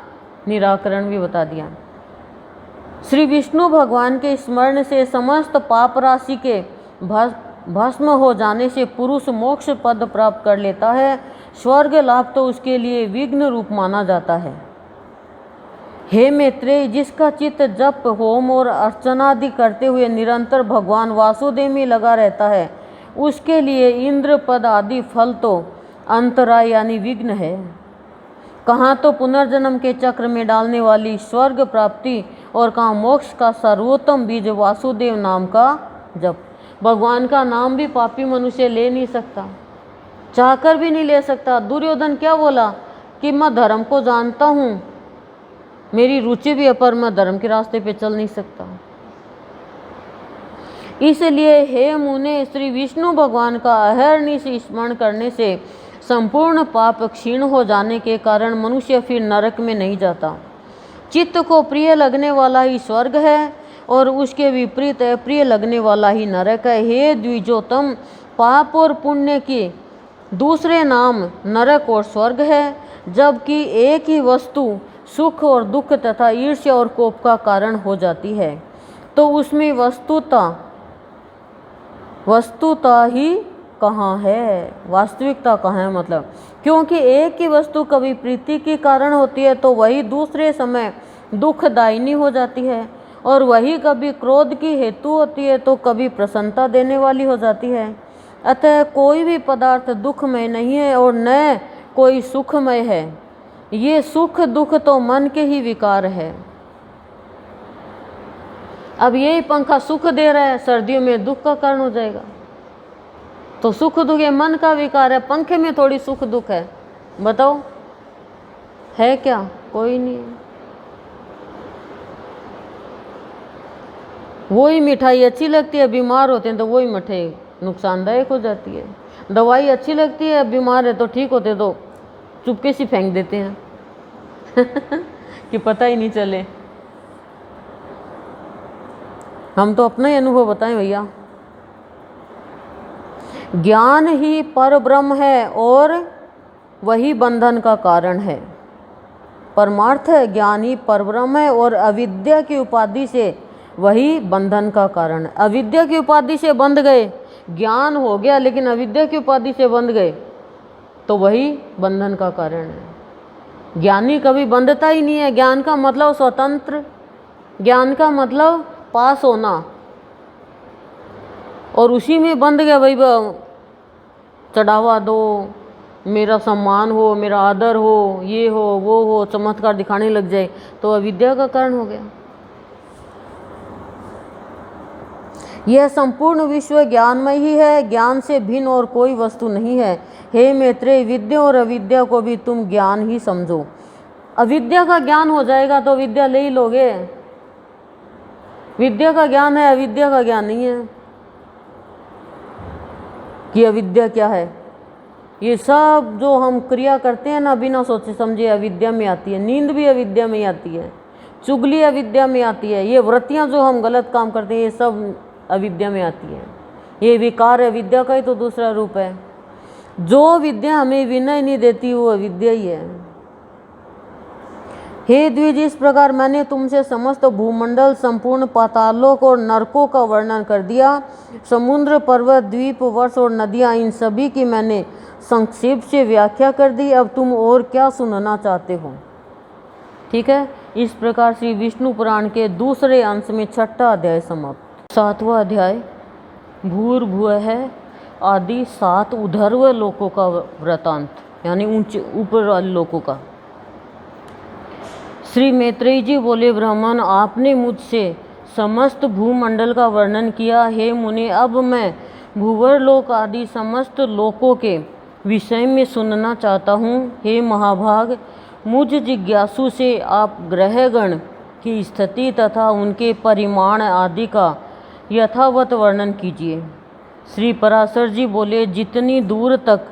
निराकरण भी बता दिया। श्री विष्णु भगवान के स्मरण से समस्त पाप राशि के भस्म हो जाने से पुरुष मोक्ष पद प्राप्त कर लेता है। स्वर्ग लाभ तो उसके लिए विघ्न रूप माना जाता है। हे मैत्रेय, जिसका चित्त जप होम और अर्चनादि करते हुए निरंतर भगवान वासुदेव में लगा रहता है, उसके लिए इंद्र पद आदि फल तो अंतराय यानी विघ्न है। कहाँ तो पुनर्जन्म के चक्र में डालने वाली स्वर्ग प्राप्ति और कहाँ मोक्ष का सर्वोत्तम बीज वासुदेव नाम का जप। भगवान का नाम भी पापी मनुष्य ले नहीं सकता, चाहकर भी नहीं ले सकता। दुर्योधन क्या बोला कि मैं धर्म को जानता हूँ, मेरी रुचि भी है, पर मैं धर्म के रास्ते पे चल नहीं सकता। इसलिए हे मुने, श्री विष्णु भगवान का अहर्निश स्मरण करने से संपूर्ण पाप क्षीण हो जाने के कारण मनुष्य फिर नरक में नहीं जाता। चित्त को प्रिय लगने वाला ही स्वर्ग है और उसके विपरीत अप्रिय लगने वाला ही नरक है। हे द्विजोतम, पाप और पुण्य की दूसरे नाम नरक और स्वर्ग है, जबकि एक ही वस्तु सुख और दुख तथा ईर्ष्या और कोप का कारण हो जाती है, तो उसमें वस्तुता ही कहाँ है, वास्तविकता कहाँ है। मतलब क्योंकि एक ही वस्तु कभी प्रीति के कारण होती है तो वही दूसरे समय दुखदायिनी हो जाती है, और वही कभी क्रोध की हेतु होती है तो कभी प्रसन्नता देने वाली हो जाती है। अतः कोई भी पदार्थ दुखमय नहीं है और न कोई सुखमय है। ये सुख दुख तो मन के ही विकार है। अब यही पंखा सुख दे रहा है, सर्दियों में दुख का कारण हो जाएगा, तो सुख दुख ये मन का विकार है। पंखे में थोड़ी सुख दुख है, बताओ है क्या? कोई नहीं है। वही मिठाई अच्छी लगती है, बीमार होते हैं तो वही मिठाई नुकसानदायक हो जाती है। दवाई अच्छी लगती है, बीमार है तो ठीक होते तो चुपके से फेंक देते हैं कि पता ही नहीं चले। हम तो अपना ही अनुभव बताएं भैया। ज्ञान ही परब्रह्म है और वही बंधन का कारण है। परमार्थ है, ज्ञान ही परब्रह्म है और अविद्या की उपाधि से वही बंधन का कारण है। अविद्या की उपाधि से बंध गए, ज्ञान हो गया लेकिन अविद्या की उपाधि से बंध गए तो वही बंधन का कारण है। ज्ञानी कभी बंधता ही नहीं है। ज्ञान का मतलब स्वतंत्र, ज्ञान का मतलब पास होना, और उसी में बंध गया। भाई चढ़ावा दो, मेरा सम्मान हो, मेरा आदर हो, ये हो वो हो, चमत्कार दिखाने लग जाए तो अविद्या का कारण हो गया। यह संपूर्ण विश्व ज्ञानमय ही है, ज्ञान से भिन्न और कोई वस्तु नहीं है। हे मैत्रेय, विद्या और अविद्या को भी तुम ज्ञान ही समझो। अविद्या का ज्ञान हो जाएगा तो विद्या ले ही लोगे। विद्या का ज्ञान है, अविद्या का ज्ञान नहीं है कि अविद्या क्या है। ये सब जो हम क्रिया करते हैं ना बिना सोचे समझे अविद्या में आती है। नींद भी अविद्या में आती है, चुगली अविद्या में आती है, ये वृत्तियां जो हम गलत काम करते हैं ये सब अविद्या में आती है। ये विकार अविद्या का ही तो दूसरा रूप है। जो विद्या हमें विनय नहीं देती वो अविद्या ही है। हे द्विज, इस प्रकार मैंने तुमसे समस्त भूमंडल, संपूर्ण पातालोक और नरकों का वर्णन कर दिया। समुद्र, पर्वत, द्वीप, वर्ष और नदियाँ, इन सभी की मैंने संक्षेप से व्याख्या कर दी। अब तुम और क्या सुनना चाहते हो? ठीक है। इस प्रकार श्री विष्णु पुराण के दूसरे अंश में छठा अध्याय समाप्त। सातवां अध्याय भूर्भुवः आदि 7 ऊर्ध्व लोकों का वृतांत, यानी ऊंचे ऊपर वाले लोकों का। श्री मैत्रेय जी बोले, ब्राह्मण, आपने मुझसे समस्त भूमंडल का वर्णन किया। हे मुने, अब मैं भूवर्लोक आदि समस्त लोकों के विषय में सुनना चाहता हूँ। हे महाभाग, मुझ जिज्ञासु से आप ग्रहगण की स्थिति तथा उनके परिमाण आदि का यथावत वर्णन कीजिए। श्री पराशर जी बोले, जितनी दूर तक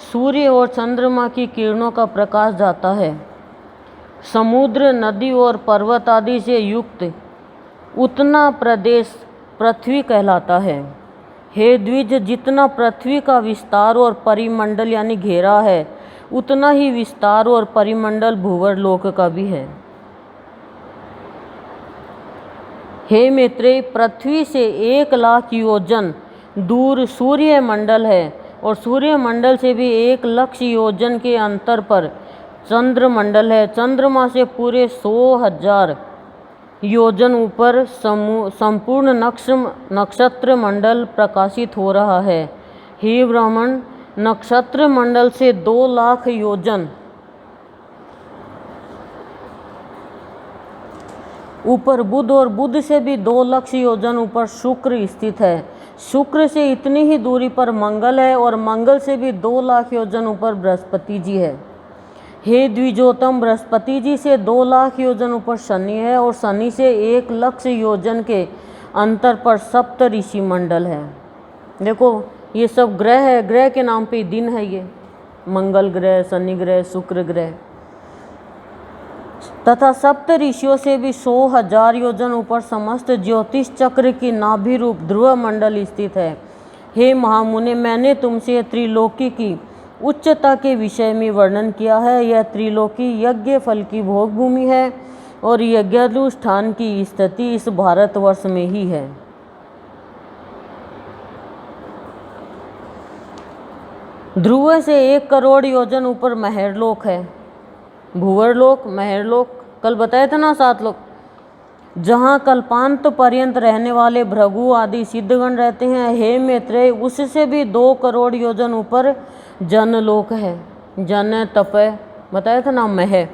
सूर्य और चंद्रमा की किरणों का प्रकाश जाता है, समुद्र, नदी और पर्वत आदि से युक्त उतना प्रदेश पृथ्वी कहलाता है। हे द्विज, जितना पृथ्वी का विस्तार और परिमंडल यानी घेरा है, उतना ही विस्तार और परिमंडल भूवर्लोक का भी है। हे मैत्रेय, पृथ्वी से 1 लाख योजन दूर सूर्य मंडल है और सूर्य मंडल से भी 1 लाख योजन के अंतर पर चंद्रमंडल है। चंद्रमा से पूरे 100,000 योजन ऊपर संपूर्ण नक्षत्र मंडल प्रकाशित हो रहा है। हे ब्राह्मण, नक्षत्र मंडल से 2 लाख योजन ऊपर बुध और बुध से भी 2 लाख योजन ऊपर शुक्र स्थित है। शुक्र से इतनी ही दूरी पर मंगल है और मंगल से भी 2 लाख योजन ऊपर बृहस्पति जी है। हे द्विजोतम, बृहस्पति जी से 2 लाख योजन ऊपर शनि है और शनि से 1 लाख योजन के अंतर पर सप्त ऋषि मंडल है। देखो ये सब ग्रह है, ग्रह के नाम पे दिन है ये, मंगल ग्रह, शनि ग्रह, शुक्र ग्रह, तथा सप्त ऋषियों से भी 100,000 योजन ऊपर समस्त ज्योतिष चक्र की नाभि रूप ध्रुव मंडल स्थित है। हे महामुने, मैंने तुमसे त्रिलोकी की उच्चता के विषय में वर्णन किया है। यह त्रिलोकी यज्ञ फल की भोग भूमि है और यज्ञानुष्ठान की स्थिति इस भारतवर्ष में ही है। ध्रुव से 1 करोड़ योजन ऊपर महेरलोक है। भूवरलोक, महेरलोक कल बताया था ना 7 लोक, जहाँ कल्पांत पर्यंत रहने वाले भृगु आदि सिद्धगण रहते हैं। हे मैत्रेय, उससे भी 2 करोड़ योजन ऊपर जनलोक है। जन तपय बताया था ना, मह,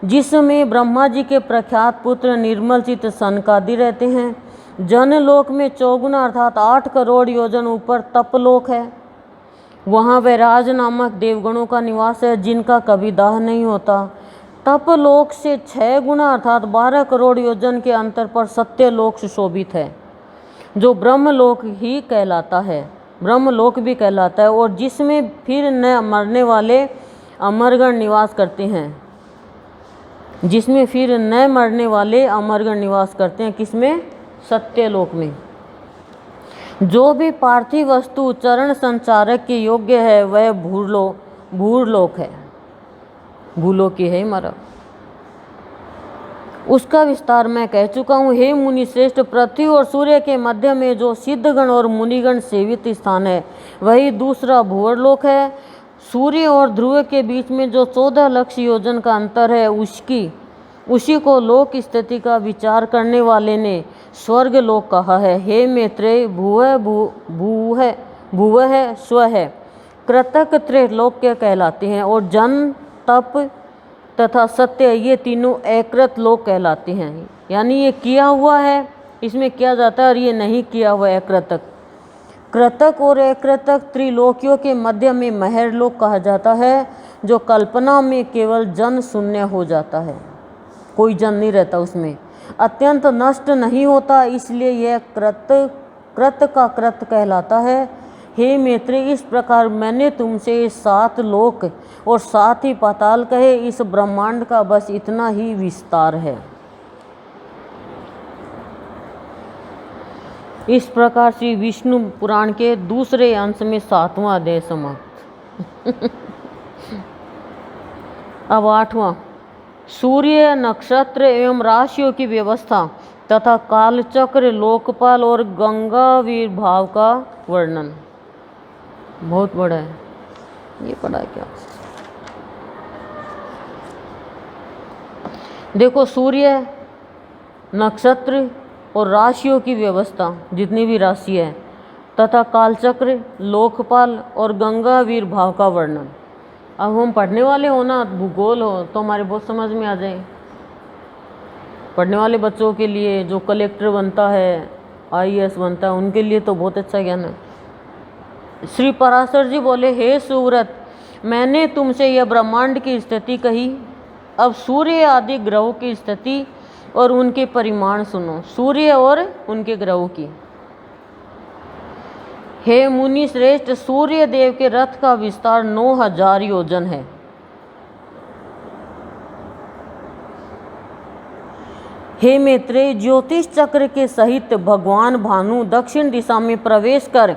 जिसमें ब्रह्मा जी के प्रख्यात पुत्र निर्मल चित्त सनकादि रहते हैं। जनलोक में 4 अर्थात 8 करोड़ योजन ऊपर तपलोक है। वहाँ वैराज नामक देवगणों का निवास है, जिनका कभी दाह नहीं होता। तपलोक से 6 गुना अर्थात 12 करोड़ योजन के अंतर पर सत्यलोक सुशोभित है, जो ब्रह्मलोक ही कहलाता है, ब्रह्मलोक भी कहलाता है, और जिसमें फिर न मरने वाले अमरगण निवास करते हैं, जिसमें फिर न मरने वाले अमरगण निवास करते हैं। किसमें? सत्यलोक में। जो भी पार्थिव वस्तु चरण संचारक के योग्य है वह भूरलोक है, भूलोक ही है हमारा। उसका विस्तार मैं कह चुका हूँ। हे मुनि श्रेष्ठ, पृथ्वी और सूर्य के मध्य में जो सिद्धगण और मुनिगण सेवित स्थान है वही दूसरा भूवरलोक है। सूर्य और ध्रुव के बीच में जो 14 लाख योजन का अंतर है उसी को लोक स्थिति का विचार करने वाले ने स्वर्ग लोक कहा है। हे मैत्रेय, भूवः स्व है कृतक त्रैलोक्य कहलाते हैं, और जन, तप तथा सत्य ये तीनों एकृत लोक कहलाते हैं। यानी ये किया हुआ है, इसमें किया जाता है, और ये नहीं किया हुआ है कृतक। कृतक और अकृतक त्रिलोकियों के मध्य में महेरलोक कहा जाता है, जो कल्पना में केवल जन शून्य हो जाता है, कोई जन नहीं रहता उसमें, अत्यंत नष्ट नहीं होता, इसलिए यह कृत का कृत कहलाता है। हे मैत्रेय, इस प्रकार मैंने तुमसे 7 लोक और 7 ही पाताल कहे। इस ब्रह्मांड का बस इतना ही विस्तार है। इस प्रकार श्री विष्णु पुराण के दूसरे अंश में 7वां अध्याय समाप्त। अब 8वां, सूर्य, नक्षत्र एवं राशियों की व्यवस्था तथा कालचक्र, लोकपाल और गंगा विर्भाव का वर्णन। बहुत बड़ा है ये, पढ़ा क्या? देखो, सूर्य, नक्षत्र और राशियों की व्यवस्था, जितनी भी राशि है, तथा कालचक्र, लोकपाल और गंगा विर्भाव का वर्णन। अब हम पढ़ने वाले हो ना, भूगोल हो, तो हमारे बहुत समझ में आ जाए। पढ़ने वाले बच्चों के लिए, जो कलेक्टर बनता है, IAS बनता है, उनके लिए तो बहुत अच्छा ज्ञान है। श्री पराशर जी बोले, हे सुव्रत, मैंने तुमसे यह ब्रह्मांड की स्थिति कही। अब सूर्य आदि ग्रहों की स्थिति और उनके परिमाण सुनो। सूर्य और उनके ग्रहों की। हे मुनि श्रेष्ठ, सूर्य देव के रथ का विस्तार 9,000 योजन है। हे मैत्रेय, ज्योतिष चक्र के सहित भगवान भानु दक्षिण दिशा में प्रवेश कर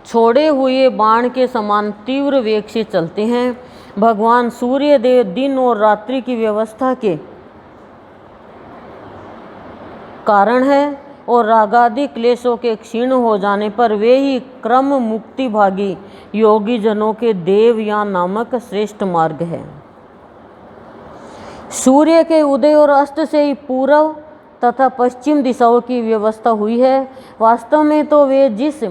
छोड़े हुए बाण के समान तीव्र वेग से चलते हैं। भगवान सूर्य देव दिन और रात्रि की व्यवस्था के कारण है, और रागादि क्लेशों के क्षीण हो जाने पर वे ही क्रम मुक्ति भागी योगी जनों के देवयान नामक श्रेष्ठ मार्ग है। सूर्य के उदय और अस्त से ही पूर्व तथा पश्चिम दिशाओं की व्यवस्था हुई है। वास्तव में तो वे जिस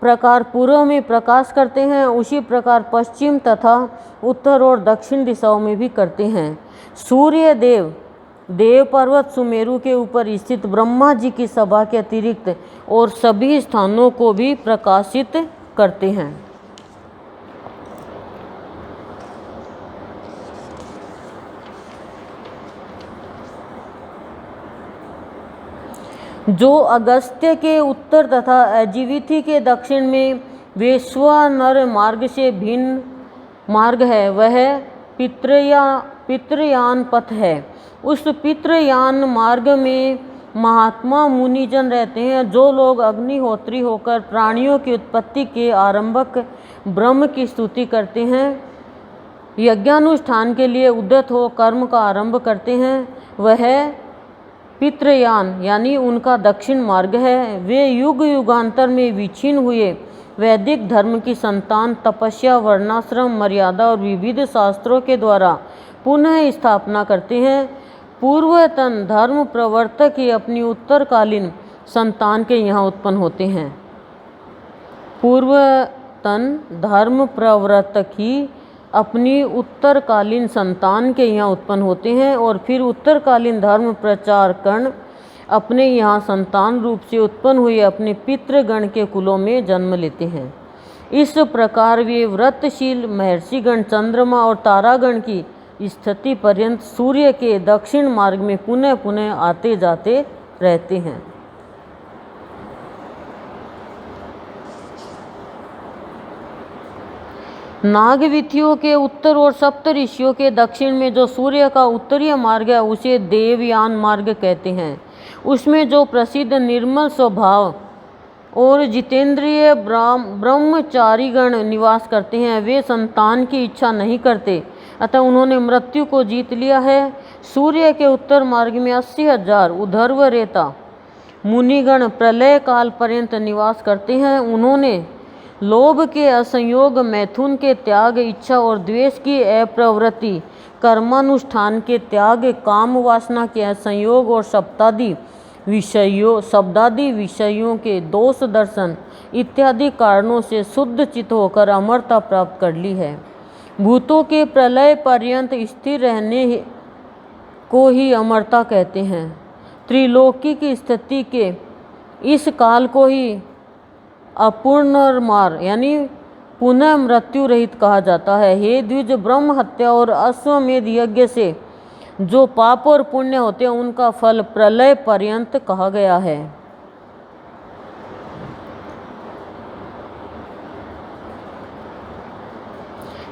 प्रकार पूर्व में प्रकाश करते हैं उसी प्रकार पश्चिम तथा उत्तर और दक्षिण दिशाओं में भी करते हैं। सूर्य देव पर्वत सुमेरु के ऊपर स्थित ब्रह्मा जी की सभा के अतिरिक्त और सभी स्थानों को भी प्रकाशित करते हैं। जो अगस्त्य के उत्तर तथा अजीविथी के दक्षिण में वैश्वानर मार्ग से भिन्न मार्ग है, वह पितृयान पथ है। उस पितृयान मार्ग में महात्मा मुनिजन रहते हैं, जो लोग अग्निहोत्री होकर प्राणियों की उत्पत्ति के आरंभक ब्रह्म की स्तुति करते हैं, यज्ञानुष्ठान के लिए उद्यत हो कर्म का आरंभ करते हैं, वह पितृयान यानी उनका दक्षिण मार्ग है। वे युग युगांतर में विच्छिन्न हुए वैदिक धर्म की संतान तपस्या, वर्णाश्रम, मर्यादा और विविध शास्त्रों के द्वारा पुनः स्थापना करते हैं। पूर्वतन धर्म प्रवर्तक ही अपनी उत्तरकालीन संतान के यहाँ उत्पन्न होते हैं। पूर्वतन धर्म प्रवर्तक ही अपनी उत्तरकालीन संतान के यहाँ उत्पन्न होते हैं और फिर उत्तरकालीन धर्म प्रचारकण अपने यहाँ संतान रूप से उत्पन्न हुए अपने पितृगण के कुलों में जन्म लेते हैं। इस प्रकार वे व्रतशील महर्षिगण चंद्रमा और तारागण की स्थिति पर्यंत सूर्य के दक्षिण मार्ग में पुनः पुनः आते जाते रहते हैं। नागविथियों के उत्तर और सप्त ऋषियों के दक्षिण में जो सूर्य का उत्तरीय मार्ग है उसे देवयान मार्ग कहते हैं। उसमें जो प्रसिद्ध निर्मल स्वभाव और जितेंद्रिय ब्रह्मचारीगण निवास करते हैं, वे संतान की इच्छा नहीं करते, अतः उन्होंने मृत्यु को जीत लिया है। सूर्य के उत्तर मार्ग में 80,000 उधर्वरेता मुनिगण प्रलय काल पर्यंत निवास करते हैं। उन्होंने लोभ के असंयोग, मैथुन के त्याग, इच्छा और द्वेष की अप्रवृत्ति, कर्मानुष्ठान के त्याग, काम वासना के असंयोग और शब्दादि विषयों के दोष दर्शन इत्यादि कारणों से शुद्ध चित्त होकर अमरता प्राप्त कर ली है। भूतों के प्रलय पर्यंत स्थिर रहने को ही अमरता कहते हैं। त्रिलोकी की स्थिति के इस काल को ही अपूर्णमार यानी पुनः मृत्यु रहित कहा जाता है। हे द्विज, ब्रह्म हत्या और अश्वमेध यज्ञ से जो पाप और पुण्य होते हैं उनका फल प्रलय पर्यंत कहा गया है।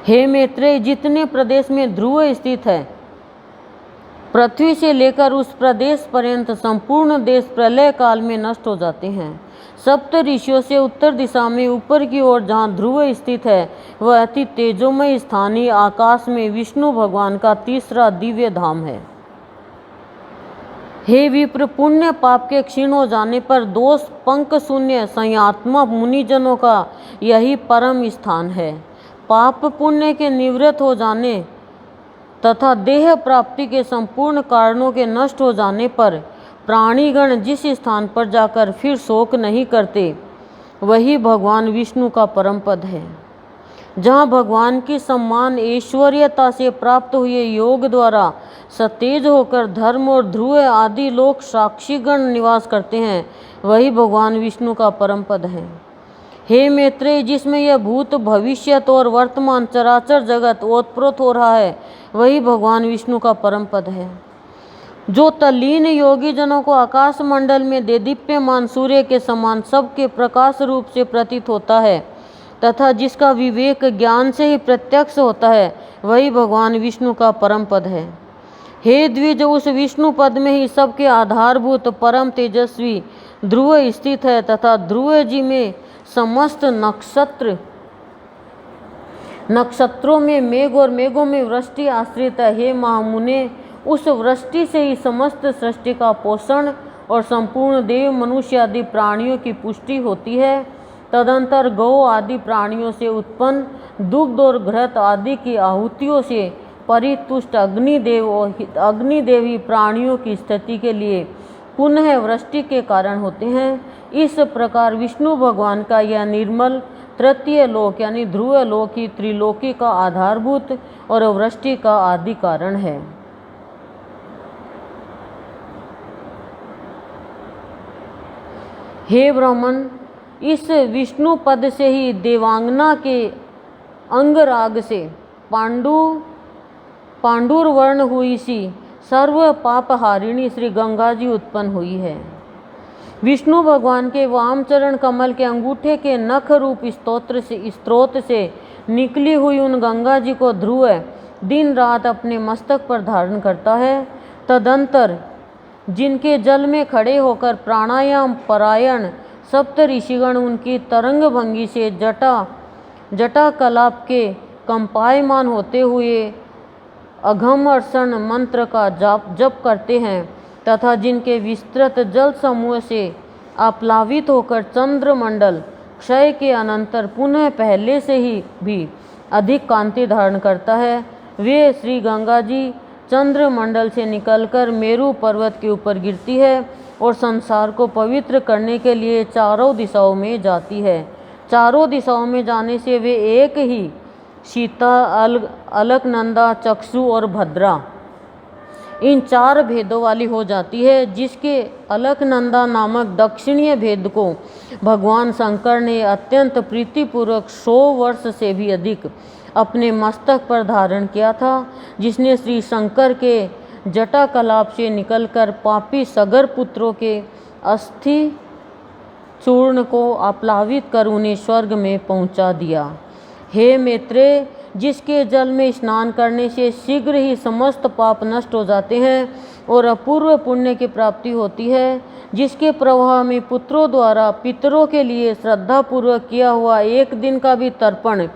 हे मैत्रेय, जितने प्रदेश में ध्रुव स्थित है, पृथ्वी से लेकर उस प्रदेश पर्यंत संपूर्ण देश प्रलय काल में नष्ट हो जाते हैं। सप्त ऋषियों से उत्तर दिशा में ऊपर की ओर जहाँ ध्रुव स्थित है, वह अति तेजोमय स्थानीय आकाश में विष्णु भगवान का तीसरा दिव्य धाम है। हे विप्र, पुण्य पाप के क्षीण हो जाने पर दोष पंक शून्य संयात्मा मुनिजनों का यही परम स्थान है। पाप पुण्य के निवृत्त हो जाने तथा देह प्राप्ति के संपूर्ण कारणों के नष्ट हो जाने पर प्राणीगण जिस स्थान पर जाकर फिर शोक नहीं करते, वही भगवान विष्णु का परम पद है। जहाँ भगवान की सम्मान ऐश्वर्यता से प्राप्त हुए योग द्वारा सतेज होकर धर्म और ध्रुव आदि लोक साक्षीगण निवास करते हैं, वही भगवान विष्णु का परम पद है। हे मैत्रेय, जिसमें यह भूत भविष्यत और वर्तमान चराचर जगत ओतप्रोत हो रहा है, वही भगवान विष्णु का परम पद है। जो तल्लीन योगी जनों को आकाश मंडल में देदीप्यमान सूर्य के समान सबके प्रकाश रूप से प्रतीत होता है तथा जिसका विवेक ज्ञान से ही प्रत्यक्ष होता है, वही भगवान विष्णु का परम पद है। हे द्विज, उस विष्णु पद में ही सबके आधारभूत परम तेजस्वी ध्रुव स्थित है तथा ध्रुव जी में समस्त नक्षत्रों में मेघ और मेघों में वृष्टि आश्रित है। हे महामुने, उस वृष्टि से ही समस्त सृष्टि का पोषण और संपूर्ण देव मनुष्य आदि प्राणियों की पुष्टि होती है। तदंतर गौ आदि प्राणियों से उत्पन्न दुग्ध और घृत आदि की आहुतियों से परितुष्ट अग्निदेव ही प्राणियों की स्थिति के लिए पुनः वृष्टि के कारण होते हैं। इस प्रकार विष्णु भगवान का यह निर्मल तृतीय लोक यानी ध्रुव लोक ही त्रिलोकी का आधारभूत और वृष्टि का आदि कारण है। हे ब्राह्मण, इस विष्णु पद से ही देवांगना के अंगराग से पांडुरवर्ण हुई सी सर्व पापहारिणी श्री गंगा जी उत्पन्न हुई है। विष्णु भगवान के वाम चरण कमल के अंगूठे के नख रूप स्त्रोत से निकली हुई उन गंगा जी को ध्रुव दिन रात अपने मस्तक पर धारण करता है। तदंतर जिनके जल में खड़े होकर प्राणायाम परायण सप्त ऋषिगण उनकी तरंग भंगी से जटा कलाप के कंपायमान होते हुए अघमर्षण मंत्र का जप करते हैं तथा जिनके विस्तृत जल समूह से आप्लावित होकर चंद्रमंडल क्षय के अनंतर पुनः पहले से ही भी अधिक कांति धारण करता है, वे श्री गंगा जी चंद्रमंडल से निकलकर मेरू पर्वत के ऊपर गिरती है और संसार को पवित्र करने के लिए चारों दिशाओं में जाती है। चारों दिशाओं में जाने से वे एक ही सीता, अलकनंदा, चक्षु और भद्रा इन चार भेदों वाली हो जाती है, जिसके अलकनंदा नामक दक्षिणीय भेद को भगवान शंकर ने अत्यंत प्रीतिपूर्वक 100 वर्ष से भी अधिक अपने मस्तक पर धारण किया था, जिसने श्री शंकर के जटा कलाप से निकलकर पापी सगर पुत्रों के अस्थि चूर्ण को आप्लावित कर उन्हें स्वर्ग में पहुंचा दिया। हे मैत्रेय, जिसके जल में स्नान करने से शीघ्र ही समस्त पाप नष्ट हो जाते हैं और अपूर्व पुण्य की प्राप्ति होती है, जिसके प्रवाह में पुत्रों द्वारा पितरों के लिए श्रद्धापूर्वक किया हुआ एक दिन का भी तर्पण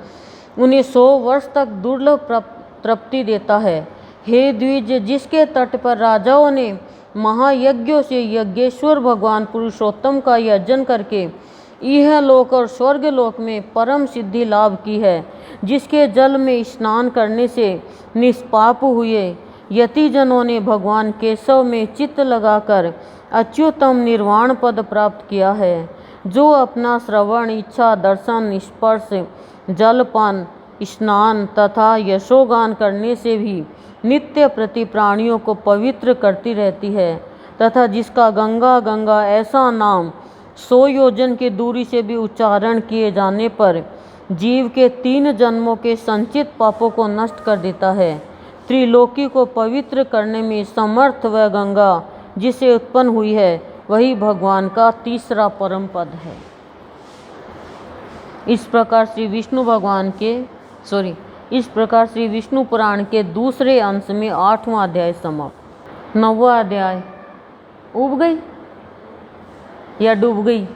उन्हें 100 वर्ष तक दुर्लभ तृप्ति देता है। हे द्विज, जिसके तट पर राजाओं ने महायज्ञों से यज्ञेश्वर भगवान पुरुषोत्तम का यजन करके यह लोक और स्वर्ग लोक में परम सिद्धि लाभ की है, जिसके जल में स्नान करने से निष्पाप हुए यतिजनों ने भगवान केशव में चित्त लगाकर अच्युतम निर्वाण पद प्राप्त किया है, जो अपना श्रवण, इच्छा, दर्शन, स्पर्श, जलपान, स्नान तथा यशोगान करने से भी नित्य प्रति प्राणियों को पवित्र करती रहती है, तथा जिसका गंगा गंगा ऐसा नाम 100 योजन की दूरी से भी उच्चारण किए जाने पर जीव के 3 जन्मों के संचित पापों को नष्ट कर देता है। त्रिलोकी को पवित्र करने में समर्थ वह गंगा जिसे उत्पन्न हुई है, वही भगवान का तीसरा परम पद है। इस प्रकार श्री विष्णु पुराण के दूसरे अंश में 8वां अध्याय समाप्त। 9वां अध्याय उब गई या डूब गई?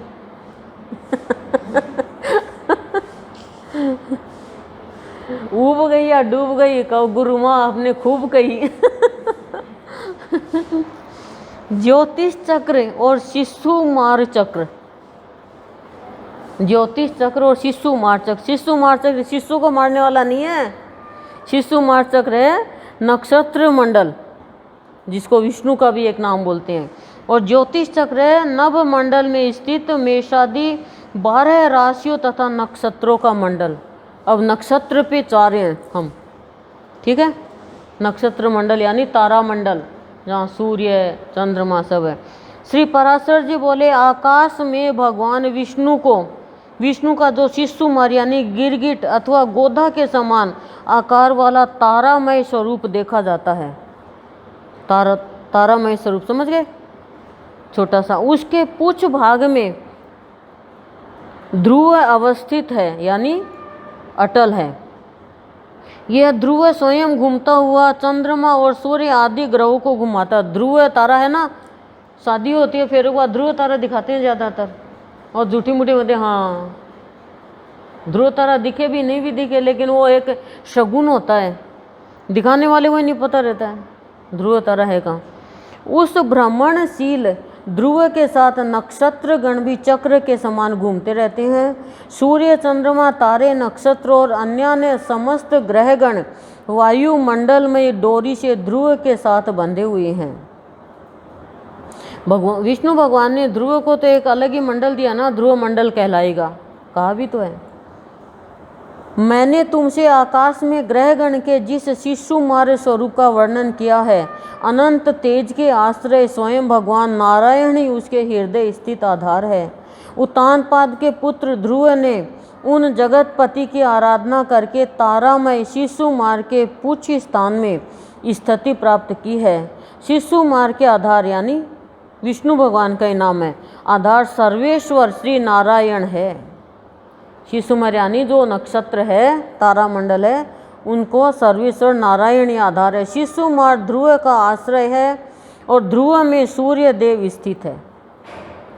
उब गई या डूब गई? कहो गुरु माँ आपने खूब कही। ज्योतिष चक्र और शिशुमार चक्र। ज्योतिष चक्र और शिशुमार चक्र। शिशुमार चक्र शिशु को मारने वाला नहीं है। शिशुमार चक्र है नक्षत्र मंडल, जिसको विष्णु का भी एक नाम बोलते हैं। और ज्योतिष चक्र है नभ मंडल में स्थित मेषादि 12 राशियों तथा नक्षत्रों का मंडल। अब नक्षत्र पे 4 हैं हम, ठीक है। नक्षत्र मंडल यानी तारा मंडल, जहाँ सूर्य चंद्रमा सब है। श्री पराशर जी बोले, आकाश में भगवान विष्णु का जो शिशुमार यानी गिरगिट अथवा गोधा के समान आकार वाला तारामय स्वरूप देखा जाता है। तारामय स्वरूप समझ गए, छोटा सा। उसके पूछ भाग में ध्रुव अवस्थित है यानी अटल है। यह ध्रुव स्वयं घूमता हुआ चंद्रमा और सूर्य आदि ग्रहों को घुमाता। ध्रुव तारा है ना, शादी होती है फिर वो ध्रुव तारा दिखाते हैं ज़्यादातर, और झूठी मूठी होते हैं। हाँ, ध्रुव तारा दिखे भी नहीं भी दिखे, लेकिन वो एक शगुन होता है, दिखाने वाले को नहीं पता रहता है ध्रुव तारा है कहाँ। उस भ्रमणशील ध्रुव के साथ नक्षत्र गण भी चक्र के समान घूमते रहते हैं। सूर्य, चंद्रमा, तारे, नक्षत्र और अन्य समस्त ग्रहगण वायुमंडल में डोरी से ध्रुव के साथ बंधे हुए हैं। विष्णु भगवान ने ध्रुव को तो एक अलग ही मंडल दिया ना, ध्रुव मंडल कहलाएगा, कहा भी तो है। मैंने तुमसे आकाश में ग्रहगण के जिस शिशुमार स्वरूप का वर्णन किया है, अनंत तेज के आश्रय स्वयं भगवान नारायण ही उसके हृदय स्थित आधार है। उत्तानपाद के पुत्र ध्रुव ने उन जगतपति की आराधना करके तारामय शिशुमार के पूछ स्थान में स्थिति प्राप्त की है। शिशुमार के आधार यानी विष्णु भगवान का ही नाम है। आधार सर्वेश्वर श्री नारायण है। शिशुमार यानी जो नक्षत्र है, तारामंडल है, उनको सर्वेश्वर नारायण ही आधार है। शिशुमार ध्रुव का आश्रय है और ध्रुव में सूर्य देव स्थित है,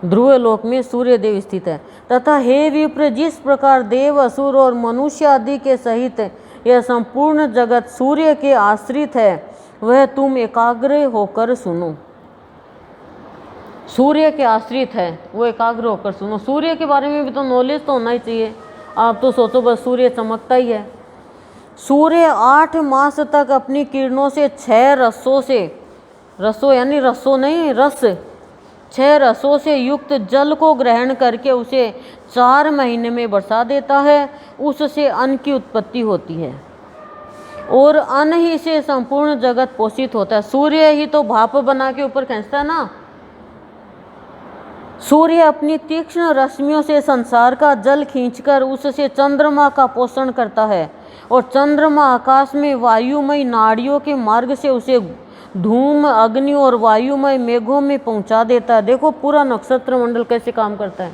ध्रुव लोक में सूर्य देव स्थित है। तथा हे विप्र, जिस प्रकार देव, असुर और मनुष्य आदि के सहित यह संपूर्ण जगत सूर्य के आश्रित है, वह तुम एकाग्र होकर सुनो। सूर्य के आश्रित है, वो एकाग्र होकर सुनो। सूर्य के बारे में भी तो नॉलेज तो होना ही चाहिए। आप तो सोचो बस सूर्य चमकता ही है। सूर्य 8 मास तक अपनी किरणों से 6 रसों से, रसों यानी रसों नहीं, रस, 6 रसों से युक्त जल को ग्रहण करके उसे 4 महीने में बरसा देता है। उससे अन्न की उत्पत्ति होती है और अन्न ही से संपूर्ण जगत पोषित होता है। सूर्य ही तो भाप बना के ऊपर खींचता है ना। सूर्य अपनी तीक्ष्ण रश्मियों से संसार का जल खींचकर उससे चंद्रमा का पोषण करता है और चंद्रमा आकाश में वायुमय नाड़ियों के मार्ग से उसे धूम, अग्नि और वायुमय मेघों में पहुंचा देता है। देखो पूरा नक्षत्र मंडल कैसे काम करता है।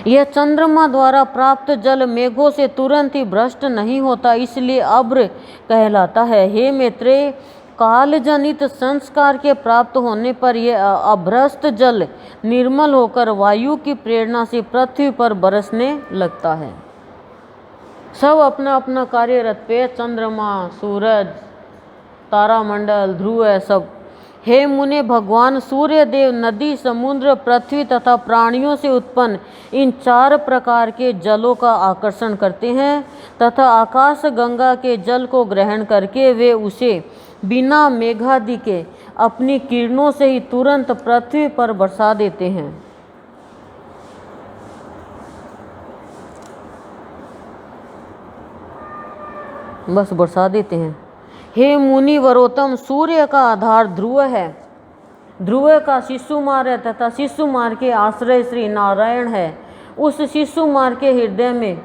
यह चंद्रमा द्वारा प्राप्त जल मेघों से तुरंत ही भ्रष्ट नहीं होता, इसलिए अभ्र कहलाता है। हे मैत्रेय, काल जनित संस्कार के प्राप्त होने पर यह अभ्रष्ट जल निर्मल होकर वायु की प्रेरणा से पृथ्वी पर बरसने लगता है। सब अपना अपना कार्यरत पे, चंद्रमा, सूरज, तारामंडल, ध्रुव है सब। हे मुने, भगवान सूर्य देव नदी, समुद्र, पृथ्वी तथा प्राणियों से उत्पन्न इन 4 प्रकार के जलों का आकर्षण करते हैं तथा आकाश गंगा के जल को ग्रहण करके वे उसे बिना मेघादि के अपनी किरणों से ही तुरंत पृथ्वी पर बरसा देते हैं। बस बरसा देते हैं। हे मुनि वरोत्तम, सूर्य का आधार ध्रुव है, ध्रुव का शिशुमार है तथा शिशुमार के आश्रय श्री नारायण है। उस शिशुमार के हृदय में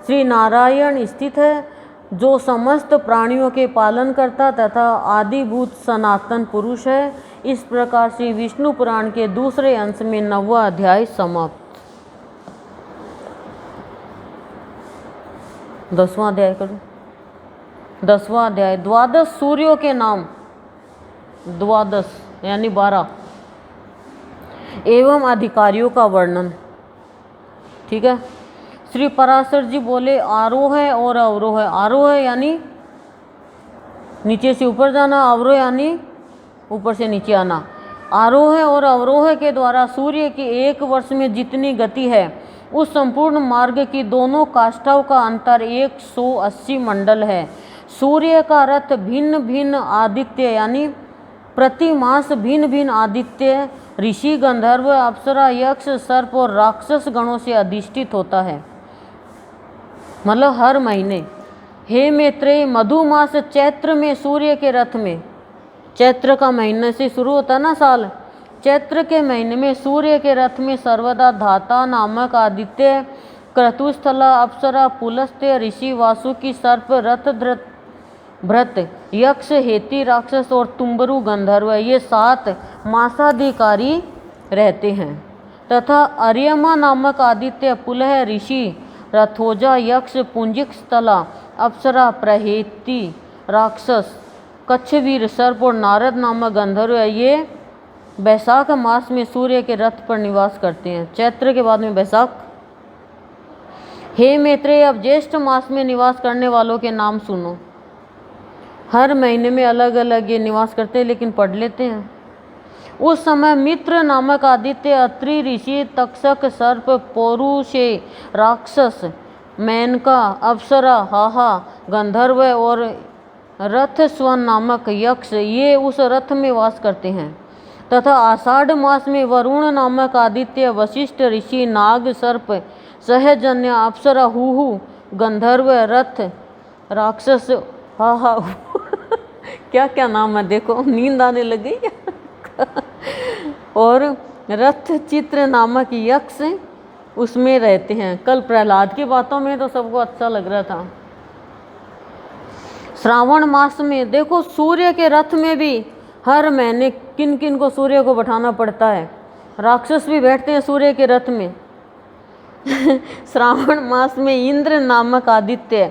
श्री नारायण स्थित है, जो समस्त प्राणियों के पालन करता तथा आदिभूत सनातन पुरुष है। इस प्रकार से विष्णु पुराण के दूसरे अंश में 9वां अध्याय समाप्त। 10वां अध्याय करो। 10वां अध्याय, द्वादश सूर्यों के नाम, द्वादश यानी 12 एवं अधिकारियों का वर्णन। ठीक है। श्री पराशर जी बोले, आरोह है और अवरोह है। आरोह है यानी नीचे से ऊपर जाना, अवरोह यानी ऊपर से नीचे आना। आरोह और अवरोह के द्वारा सूर्य की 1 वर्ष में जितनी गति है, उस संपूर्ण मार्ग की दोनों काष्ठाओं का अंतर 180 मंडल है। सूर्य का रथ भिन्न भिन्न आदित्य यानी प्रति मास भिन्न भिन्न आदित्य, ऋषि, गंधर्व, अप्सरा, यक्ष, सर्प और राक्षस गणों से अधिष्ठित होता है, मतलब हर महीने। हे मैत्रेय, मधुमास चैत्र में सूर्य के रथ में, चैत्र का महीने से शुरू होता है ना साल, चैत्र के महीने में सूर्य के रथ में सर्वदा धाता नामक आदित्य, क्रतुस्थला, अप्सरा, पुलस्त्य, ऋषि, वासुकी, सर्प, रथ, भ्रत, यक्ष, हेती, राक्षस और तुम्बरु गंधर्व, ये 7 मासाधिकारी रहते हैं। तथा अर्यमा नामक आदित्य, पुलह, ऋषि, रथोजा, यक्ष, पुंजिक, स्थला, अप्सरा, प्रहेती, राक्षस, कच्छवीर, सर्प और नारद नामक गंधर्व, ये बैसाख मास में सूर्य के रथ पर निवास करते हैं। चैत्र के बाद में बैसाख। हे मैत्रेय, अब ज्येष्ठ मास में निवास करने वालों के नाम सुनो। हर महीने में अलग अलग ये निवास करते हैं, लेकिन पढ़ लेते हैं। उस समय मित्र नामक आदित्य, अत्रि, ऋषि, तक्षक, सर्प, पौरुषे, राक्षस, मेनका, अप्सरा, हाहा, गंधर्व और रथस्वन नामक यक्ष, ये उस रथ में वास करते हैं। तथा आषाढ़ मास में वरुण नामक आदित्य, वशिष्ठ, ऋषि, नाग, सर्प, सहजन्य, अप्सरा, हुहु, गंधर्व, रथ, राक्षस, हाहा क्या क्या नाम है, देखो नींद आने लग गई और रथ चित्र नामक यक्ष उसमें रहते हैं। कल प्रहलाद की बातों में तो सबको अच्छा लग रहा था। श्रावण मास में देखो सूर्य के रथ में भी हर महीने किन किन को सूर्य को बैठाना पड़ता है। राक्षस भी बैठते हैं सूर्य के रथ में। श्रावण मास में इंद्र नामक आदित्य,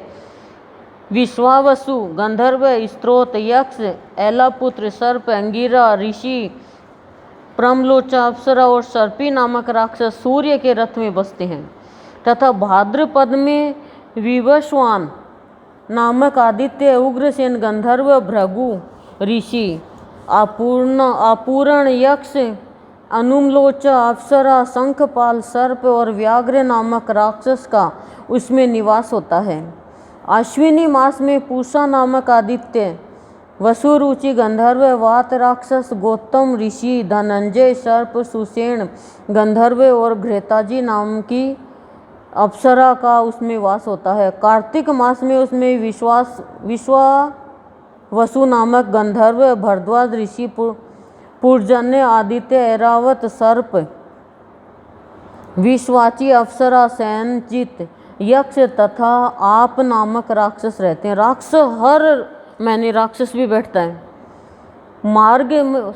विश्वावसु, गंधर्व, स्त्रोत, यक्ष, ऐलापुत्र, सर्प, अंगिरा, ऋषि, प्रमलोचा, अप्सरा और सर्पी नामक राक्षस सूर्य के रथ में बसते हैं। तथा भाद्रपद में विवस्वान नामक आदित्य, उग्रसेन, गंधर्व, भृगु, ऋषि, आपूर्ण, यक्ष, अनुमलोचा, अप्सरा, शंखपाल, सर्प और व्याघ्र नामक राक्षस का उसमें निवास होता है। अश्विनी मास में पूषा नामक आदित्य, वसुरुचि, गंधर्व, वात राक्षस, गौतम ऋषि, धनंजय, सर्प, सुषेण, गंधर्व और घृताजी नाम की अप्सरा का उसमें वास होता है। कार्तिक मास में उसमें विश्वावसु नामक गंधर्व, भरद्वाज ऋषि, पूर्जन्य आदित्य, ऐरावत, सर्प, विश्वाची, अप्सरा, सैनचित, यक्ष तथा आप नामक राक्षस रहते हैं। राक्षस भी बैठता है। मार्ग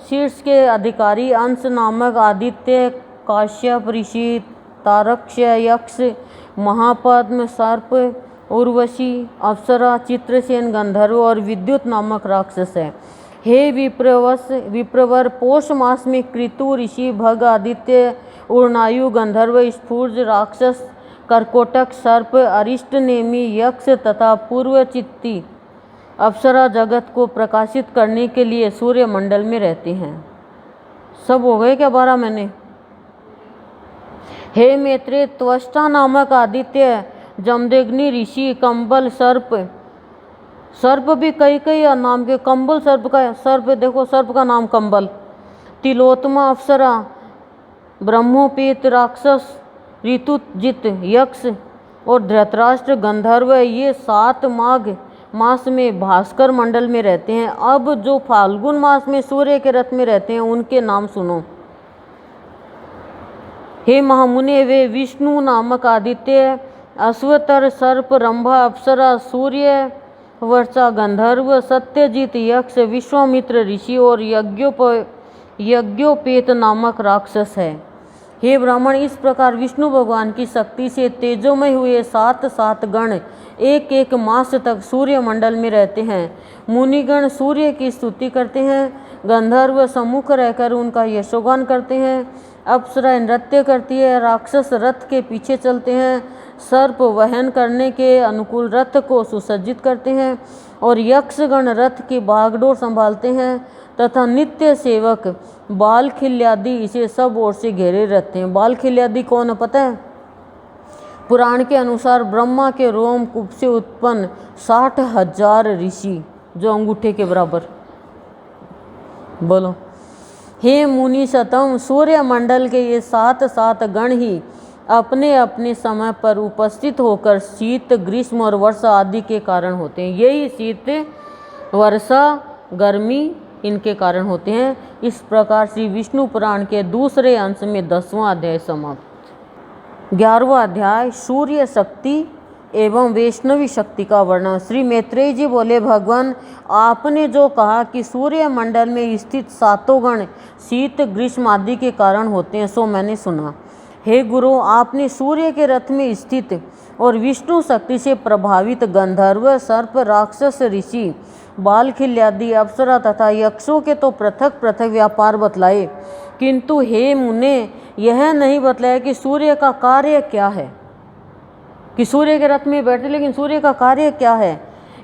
शीर्ष के अधिकारी अंश नामक आदित्य, काश्यप ऋषि, तारक्ष, यक्ष, महापद्म, सर्प, उर्वशी, अप्सरा, चित्रसेन, गंधर्व और विद्युत नामक राक्षस है। हे विप्रवर, पोष मास में कृतु ऋषि, भग आदित्य, उर्नायु, गंधर्व, स्फूर्ज राक्षस, कर्कोटक, सर्प, अरिष्ट नेमी, यक्ष तथा पूर्वचित्ती अप्सरा जगत को प्रकाशित करने के लिए सूर्य मंडल में रहते हैं। सब हो गए क्या 12 महीने? हे मैत्रेय, त्वष्टा नामक आदित्य, जमदग्नि ऋषि, कंबल, सर्प भी कई नाम के, कंबल सर्प देखो, सर्प का नाम कंबल, तिलोत्मा अप्सरा, ब्रह्मोपेत राक्षस, ऋतुजित यक्ष और धृतराष्ट्र गंधर्व, ये 7 माघ मास में भास्कर मंडल में रहते हैं। अब जो फाल्गुन मास में सूर्य के रथ में रहते हैं उनके नाम सुनो। हे महामुने, वे विष्णु नामक आदित्य, अश्वतर, सर्प, रंभा, अप्सरा, सूर्य, वर्षा, गंधर्व, सत्यजित यक्ष, विश्वामित्र ऋषि और यज्ञोपेत नामक राक्षस है। हे ब्राह्मण, इस प्रकार विष्णु भगवान की शक्ति से तेजोमय हुए 7 गण एक मास तक सूर्य मंडल में रहते हैं। मुनिगण सूर्य की स्तुति करते हैं, गंधर्व सम्मुख रहकर उनका यशोगान करते हैं, अप्सरा नृत्य करती है, राक्षस रथ के पीछे चलते हैं, सर्प वहन करने के अनुकूल रथ को सुसज्जित करते हैं और यक्षगण रथ की बागडोर संभालते हैं तथा नित्य सेवक बाल खिल्यादि इसे सब ओर से घेरे रहते हैं। बाल खिल्यादि कौन है पता है? पुराण के अनुसार ब्रह्मा के रोमकूप से उत्पन्न 60,000 ऋषि, जो अंगूठे के बराबर। बोलो, हे मुनि सतम, सूर्य मंडल के ये 7 गण ही अपने अपने समय पर उपस्थित होकर शीत, ग्रीष्म और वर्षा आदि के कारण होते हैं। यही शीत, वर्षा, गर्मी इनके कारण होते हैं। इस प्रकार श्री विष्णु पुराण के दूसरे अंश में 10वां अध्याय समाप्त। 11वां अध्याय सूर्य शक्ति एवं वैष्णवी शक्ति का वर्णन। श्री मैत्रेय जी बोले, भगवान आपने जो कहा कि सूर्य मंडल में स्थित 7 गण शीत, ग्रीष्म आदि के कारण होते हैं, सो मैंने सुना। हे गुरु, आपने सूर्य के रथ में स्थित और विष्णु शक्ति से प्रभावित गंधर्व, सर्प, राक्षस, ऋषि, बाल खिल्यादि, अप्सरा तथा यक्षों के तो पृथक पृथक व्यापार बतलाए, किंतु हे मुने, यह नहीं बतलाया कि सूर्य का कार्य क्या है। कि सूर्य के रथ में बैठे, लेकिन सूर्य का कार्य क्या है?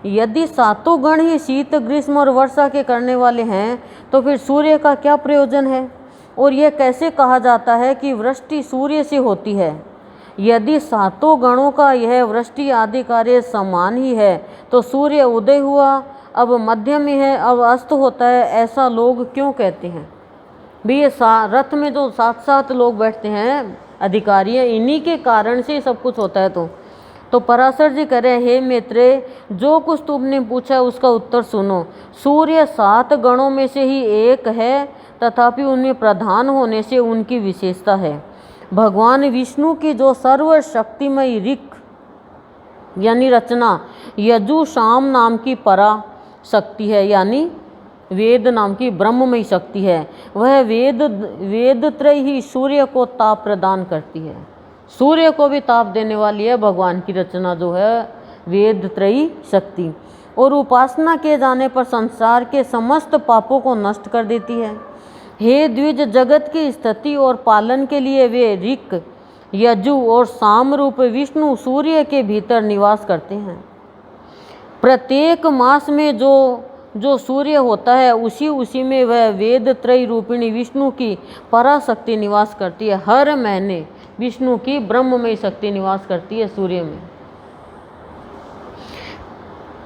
यदि 7 गण ही शीत, ग्रीष्म और वर्षा के करने वाले हैं तो फिर सूर्य का क्या प्रयोजन है? और यह कैसे कहा जाता है कि वृष्टि सूर्य से होती है? यदि 7 गणों का यह वृष्टि आदि कार्य समान ही है तो सूर्य उदय हुआ, अब मध्य में है, अब अस्त होता है, ऐसा लोग क्यों कहते हैं? भी ये रथ में जो 7 लोग बैठते हैं अधिकारी, इन्हीं के कारण से सब कुछ होता है। तो पराशर जी कह रहे हैं, हे मैत्रेय, जो कुछ तुमने पूछा उसका उत्तर सुनो। सूर्य 7 गणों में से ही एक है, तथापि उनमें प्रधान होने से उनकी विशेषता है। भगवान विष्णु की जो सर्वशक्तिमय ऋक् यानी रचना, यजु शाम नाम की परा शक्ति है, यानी वेद नाम की ब्रह्ममयी शक्ति है। वह वेदत्रय ही सूर्य को ताप प्रदान करती है। सूर्य को भी ताप देने वाली है भगवान की रचना जो है वेदत्रयी शक्ति, और उपासना किए जाने पर संसार के समस्त पापों को नष्ट कर देती है। हे द्विज, जगत की स्थिति और पालन के लिए वे ऋक्, यजु और साम रूप विष्णु सूर्य के भीतर निवास करते हैं। प्रत्येक मास में जो सूर्य होता है उसी में वह वेद त्रय रूपिणी विष्णु की पराशक्ति निवास करती है। हर महीने विष्णु की ब्रह्ममयी शक्ति निवास करती है सूर्य में।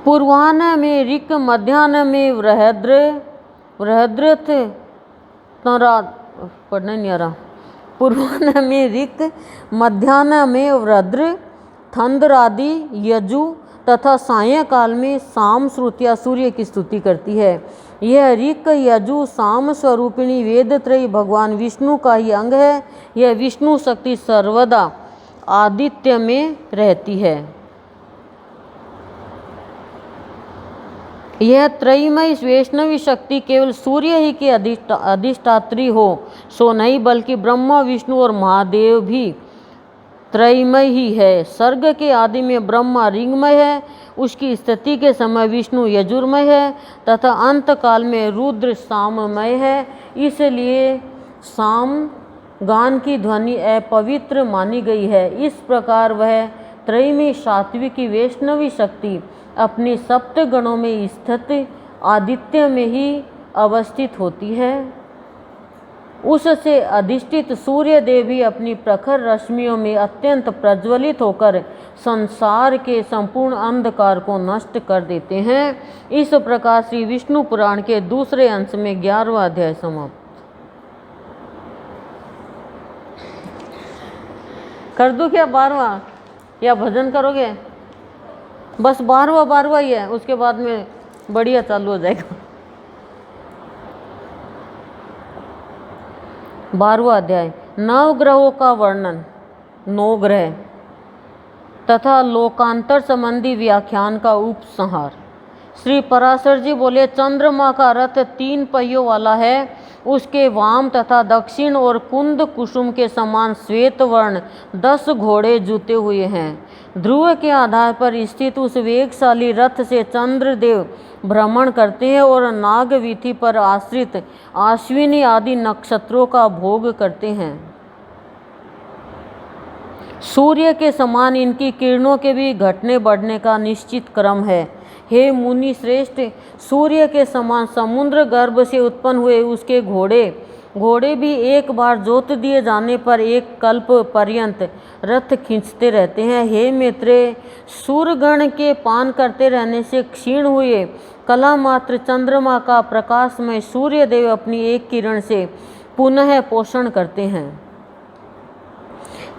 पूर्वाह्न में ऋक्, मध्याह्न में बृहद्रथ पढ़ने नहीं आ रहा। पूर्वाह्न में ऋक्, मध्याह्न में वृद्र, थंदरादि यजु तथा सायंकाल में साम श्रुतियाँ सूर्य की स्तुति करती है। यह ऋक्, यजु, साम स्वरूपिणी वेदत्रयी भगवान विष्णु का ही अंग है। यह विष्णु शक्ति सर्वदा आदित्य में रहती है। यह त्रयीमयी वैष्णवी शक्ति केवल सूर्य ही की अधिष्ठात्री हो सो नहीं, बल्कि ब्रह्मा, विष्णु और महादेव भी त्रयीमय ही है। सर्ग के आदि में ब्रह्मा ऋंगमय है, उसकी स्थिति के समय विष्णु यजुर्मय है तथा अंत काल में रुद्र साममय है। इसलिए साम गान की ध्वनि अपवित्र मानी गई है। इस प्रकार वह त्रयीमयी सात्विकी वैष्णवी शक्ति अपने सप्त गणों में स्थित आदित्य में ही अवस्थित होती है। उससे अधिष्ठित सूर्य देव भी अपनी प्रखर रश्मियों में अत्यंत प्रज्वलित होकर संसार के संपूर्ण अंधकार को नष्ट कर देते हैं। इस प्रकार श्री विष्णु पुराण के दूसरे अंश में 11वां अध्याय समाप्त। कर दूं क्या 12वां, या भजन करोगे? बस 12वां ही है, उसके बाद में बढ़िया चालू हो जाएगा। 12वां अध्याय नवग्रहों का वर्णन, 9 ग्रह तथा लोकांतर संबंधी व्याख्यान का उपसंहार। श्री पराशर जी बोले, चंद्रमा का रथ 3 पहियों वाला है। उसके वाम तथा दक्षिण और कुंद कुसुम के समान श्वेत वर्ण 10 घोड़े जुते हुए हैं। ध्रुव के आधार पर स्थित उस वेगशाली रथ से चंद्रदेव भ्रमण करते हैं और नागवीथि पर आश्रित अश्विनी आदि नक्षत्रों का भोग करते हैं। सूर्य के समान इनकी किरणों के भी घटने बढ़ने का निश्चित क्रम है। हे मुनि श्रेष्ठ, सूर्य के समान समुद्र गर्भ से उत्पन्न हुए उसके घोड़े भी एक बार जोत दिए जाने पर एक कल्प पर्यंत रथ खींचते रहते हैं। हे मित्रे, सूर्यगण के पान करते रहने से क्षीण हुए कला मात्र चंद्रमा का प्रकाशमय सूर्यदेव अपनी एक किरण से पुनः पोषण करते हैं।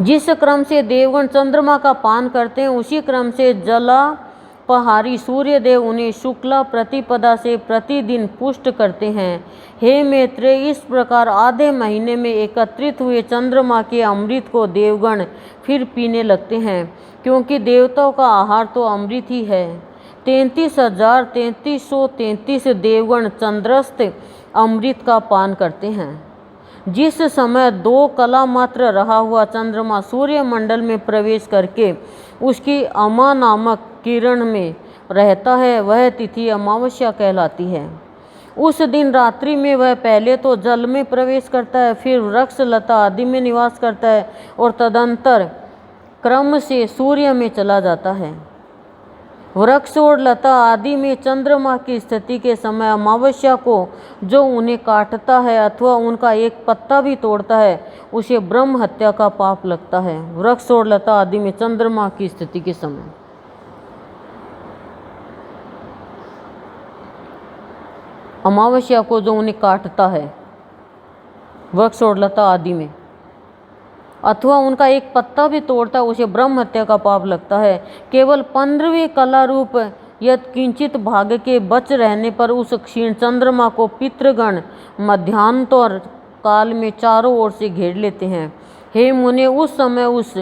जिस क्रम से देवगण चंद्रमा का पान करते हैं, उसी क्रम से जलापहारी सूर्यदेव उन्हें शुक्ला प्रतिपदा से प्रतिदिन पुष्ट करते हैं। हे मैत्रेय, इस प्रकार आधे महीने में एकत्रित हुए चंद्रमा के अमृत को देवगण फिर पीने लगते हैं, क्योंकि देवताओं का आहार तो अमृत ही है। 33,3333 देवगण चंद्रस्थ अमृत का पान करते हैं। जिस समय 2 कला मात्र रहा हुआ चंद्रमा सूर्य मंडल में प्रवेश करके उसकी अमा नामक किरण में रहता है, वह तिथि अमावस्या कहलाती है। उस दिन रात्रि में वह पहले तो जल में प्रवेश करता है, फिर वृक्ष लता आदि में निवास करता है और तदंतर क्रम से सूर्य में चला जाता है। वृक्ष और लता आदि में चंद्रमा की स्थिति के समय अमावस्या को जो उन्हें काटता है अथवा उनका एक पत्ता भी तोड़ता है, उसे ब्रह्म हत्या का पाप लगता है। वृक्ष और लता आदि में चंद्रमा की स्थिति के समय अमावस्या को जो उन्हें काटता है, वृक्ष और लता आदि में, अथवा उनका एक पत्ता भी तोड़ता है, उसे ब्रह्म हत्या का पाप लगता है। केवल 15वीं कला रूप यद किंचित भाग के बच रहने पर उस क्षीण चंद्रमा को पितृगण मध्यांतर काल में चारों ओर से घेर लेते हैं। हे मुने, उस समय उस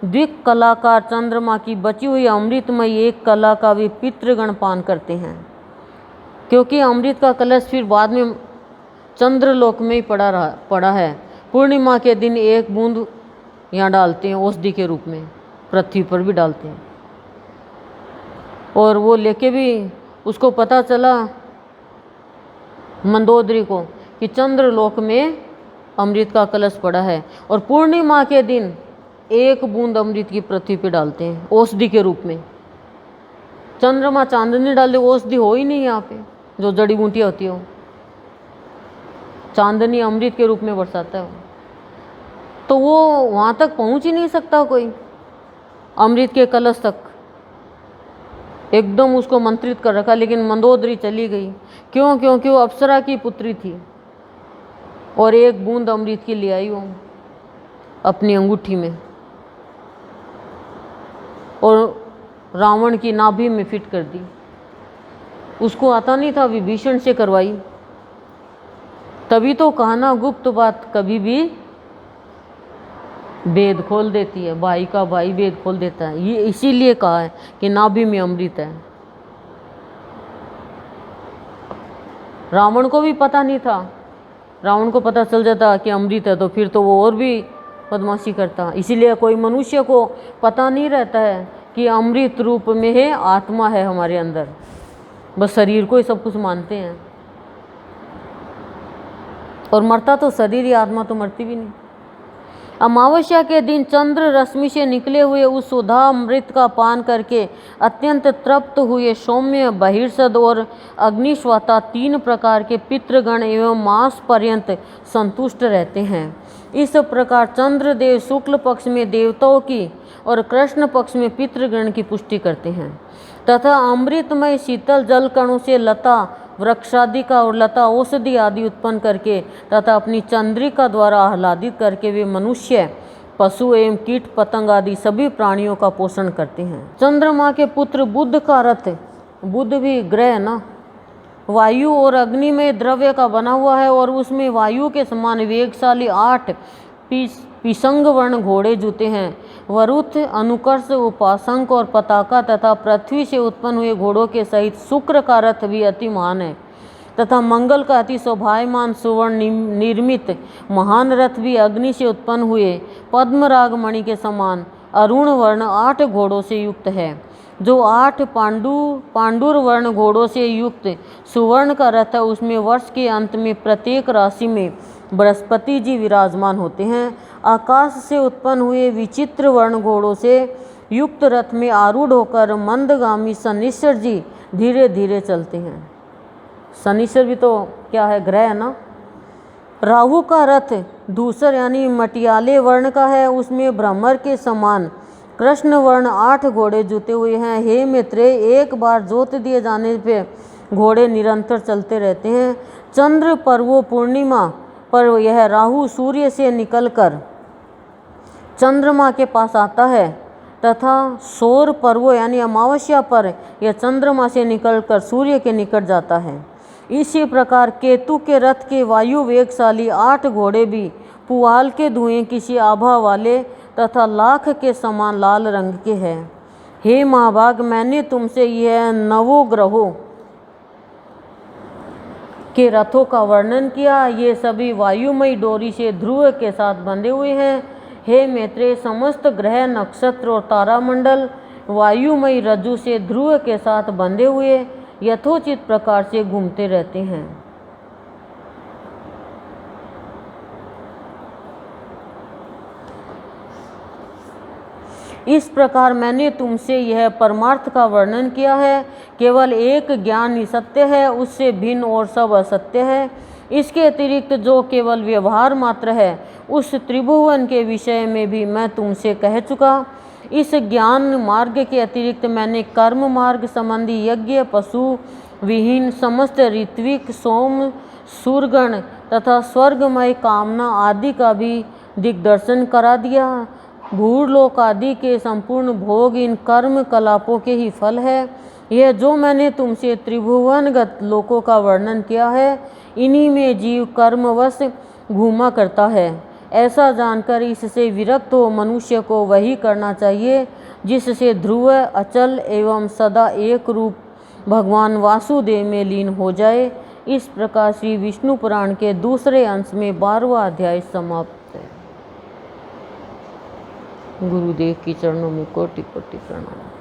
द्विक कलाकार चंद्रमा की बची हुई अमृतमयी एक कला का भी पितृगण पान करते हैं। क्योंकि अमृत का कलश फिर बाद में चंद्रलोक में ही पड़ा है। पूर्णिमा के दिन एक बूंद यहाँ डालते हैं औषधि के रूप में, पृथ्वी पर भी डालते हैं। और वो लेके भी उसको पता चला मंदोदरी को कि चंद्रलोक में अमृत का कलश पड़ा है, और पूर्णिमा के दिन एक बूंद अमृत की पृथ्वी पे डालते हैं औषधि के रूप में। चंद्रमा चांदनी डाले औषधि हो ही नहीं यहाँ पे, जो जड़ी बूटियाँ होती हो, चांदनी अमृत के रूप में बरसाता है। तो वो वहाँ तक पहुँच ही नहीं सकता कोई, अमृत के कलश तक एकदम उसको मंत्रित कर रखा। लेकिन मंदोदरी चली गई, क्यों? क्योंकि वो अप्सरा की पुत्री थी और एक बूंद अमृत की ले आई वो अपनी अंगूठी में, और रावण की नाभि में फिट कर दी। उसको आता नहीं था, विभीषण से करवाई। तभी तो कहा ना, गुप्त बात कभी भी भेद खोल देती है, भाई का भाई भेद खोल देता है। ये इसीलिए कहा है कि नाभि में अमृत है। रावण को भी पता नहीं था, रावण को पता चल जाता कि अमृत है तो फिर तो वो और भी बदमाशी करता। इसीलिए कोई मनुष्य को पता नहीं रहता है कि अमृत रूप में है, आत्मा है हमारे अंदर, बस शरीर को ही सब कुछ मानते हैं। और मरता तो शरीर ही, आत्मा तो मरती भी नहीं। अमावस्या के दिन चंद्र रश्मि से निकले हुए उस सुधा अमृत का पान करके अत्यंत तृप्त हुए सौम्य, बहिर्षद और अग्निश्वाता 3 प्रकार के पितृगण एवं मास पर्यंत संतुष्ट रहते हैं। इस प्रकार चंद्रदेव शुक्ल पक्ष में देवताओं की और कृष्ण पक्ष में पितृगण की पुष्टि करते हैं, तथा अमृतमय शीतल जल कणों से लता वृक्षादिका और लता औषधि आदि उत्पन्न करके तथा अपनी चंद्रिका द्वारा आह्लादित करके वे मनुष्य, पशु एवं कीट पतंग आदि सभी प्राणियों का पोषण करते हैं। चंद्रमा के पुत्र बुध का रथ, बुध भी ग्रह ना, वायु और अग्नि में द्रव्य का बना हुआ है, और उसमें वायु के समान वेगशाली 8 पिशंग वर्ण घोड़े जुते हैं। वरुथ, अनुकर्ष, उपासंक और पताका तथा पृथ्वी से उत्पन्न हुए घोड़ों के सहित शुक्र का रथ भी अति महान है, तथा मंगल का अति शोभायमान सुवर्ण निर्मित महान रथ भी अग्नि से उत्पन्न हुए पद्मराग मणि के समान अरुण वर्ण 8 घोड़ों से युक्त है। जो 8 पांडुर वर्ण घोड़ों से युक्त सुवर्ण का रथ है, उसमें वर्ष के अंत में प्रत्येक राशि में बृहस्पति जी विराजमान होते हैं। आकाश से उत्पन्न हुए विचित्र वर्ण घोड़ों से युक्त रथ में आरूढ़ होकर मंदगामी शनिश्चर जी धीरे धीरे चलते हैं। शनिश्चर भी तो क्या है, ग्रह है ना। राहु का रथ धूसर यानी मटियाले वर्ण का है, उसमें भ्रमर के समान कृष्ण वर्ण 8 घोड़े जुते हुए हैं। हे मित्रे, एक बार जोत दिए जाने पे घोड़े निरंतर चलते रहते हैं। चंद्र पर्वो पूर्णिमा पर यह राहु सूर्य से निकलकर चंद्रमा के पास आता है, तथा सौर पर्वो यानी अमावस्या पर यह चंद्रमा से निकलकर सूर्य के निकट जाता है। इसी प्रकार केतु के रथ के वायु वेगशाली 8 घोड़े भी पुआल के धुएं किसी आभा वाले तथा लाख के समान लाल रंग के हैं। हे महाभाग, मैंने तुमसे यह 9 ग्रहों के रथों का वर्णन किया। ये सभी वायुमयी डोरी से ध्रुव के साथ बंधे हुए हैं। हे मैत्रेय, समस्त ग्रह, नक्षत्र और तारामंडल वायुमयी रज्जु से ध्रुव के साथ बंधे हुए यथोचित प्रकार से घूमते रहते हैं। इस प्रकार मैंने तुमसे यह परमार्थ का वर्णन किया है। केवल एक ज्ञान ही सत्य है, उससे भिन्न और सब असत्य है। इसके अतिरिक्त जो केवल व्यवहार मात्र है, उस त्रिभुवन के विषय में भी मैं तुमसे कह चुका। इस ज्ञान मार्ग के अतिरिक्त मैंने कर्म मार्ग संबंधी यज्ञ, पशु विहीन समस्त ऋत्विक, सोम, सूरगण तथा स्वर्गमय कामना आदि का भी दिग्दर्शन करा दिया। भूलोक आदि के संपूर्ण भोग इन कर्म कलापों के ही फल है। यह जो मैंने तुमसे त्रिभुवनगत लोकों का वर्णन किया है, इन्हीं में जीव कर्मवश घूमा करता है। ऐसा जानकर इससे विरक्त हो मनुष्य को वही करना चाहिए जिससे ध्रुव, अचल एवं सदा एक रूप भगवान वासुदेव में लीन हो जाए। इस प्रकार श्री विष्णु पुराण के दूसरे अंश में 12वां अध्याय समाप्त है। गुरुदेव की चरणों में कोटि कोटि प्रणाम।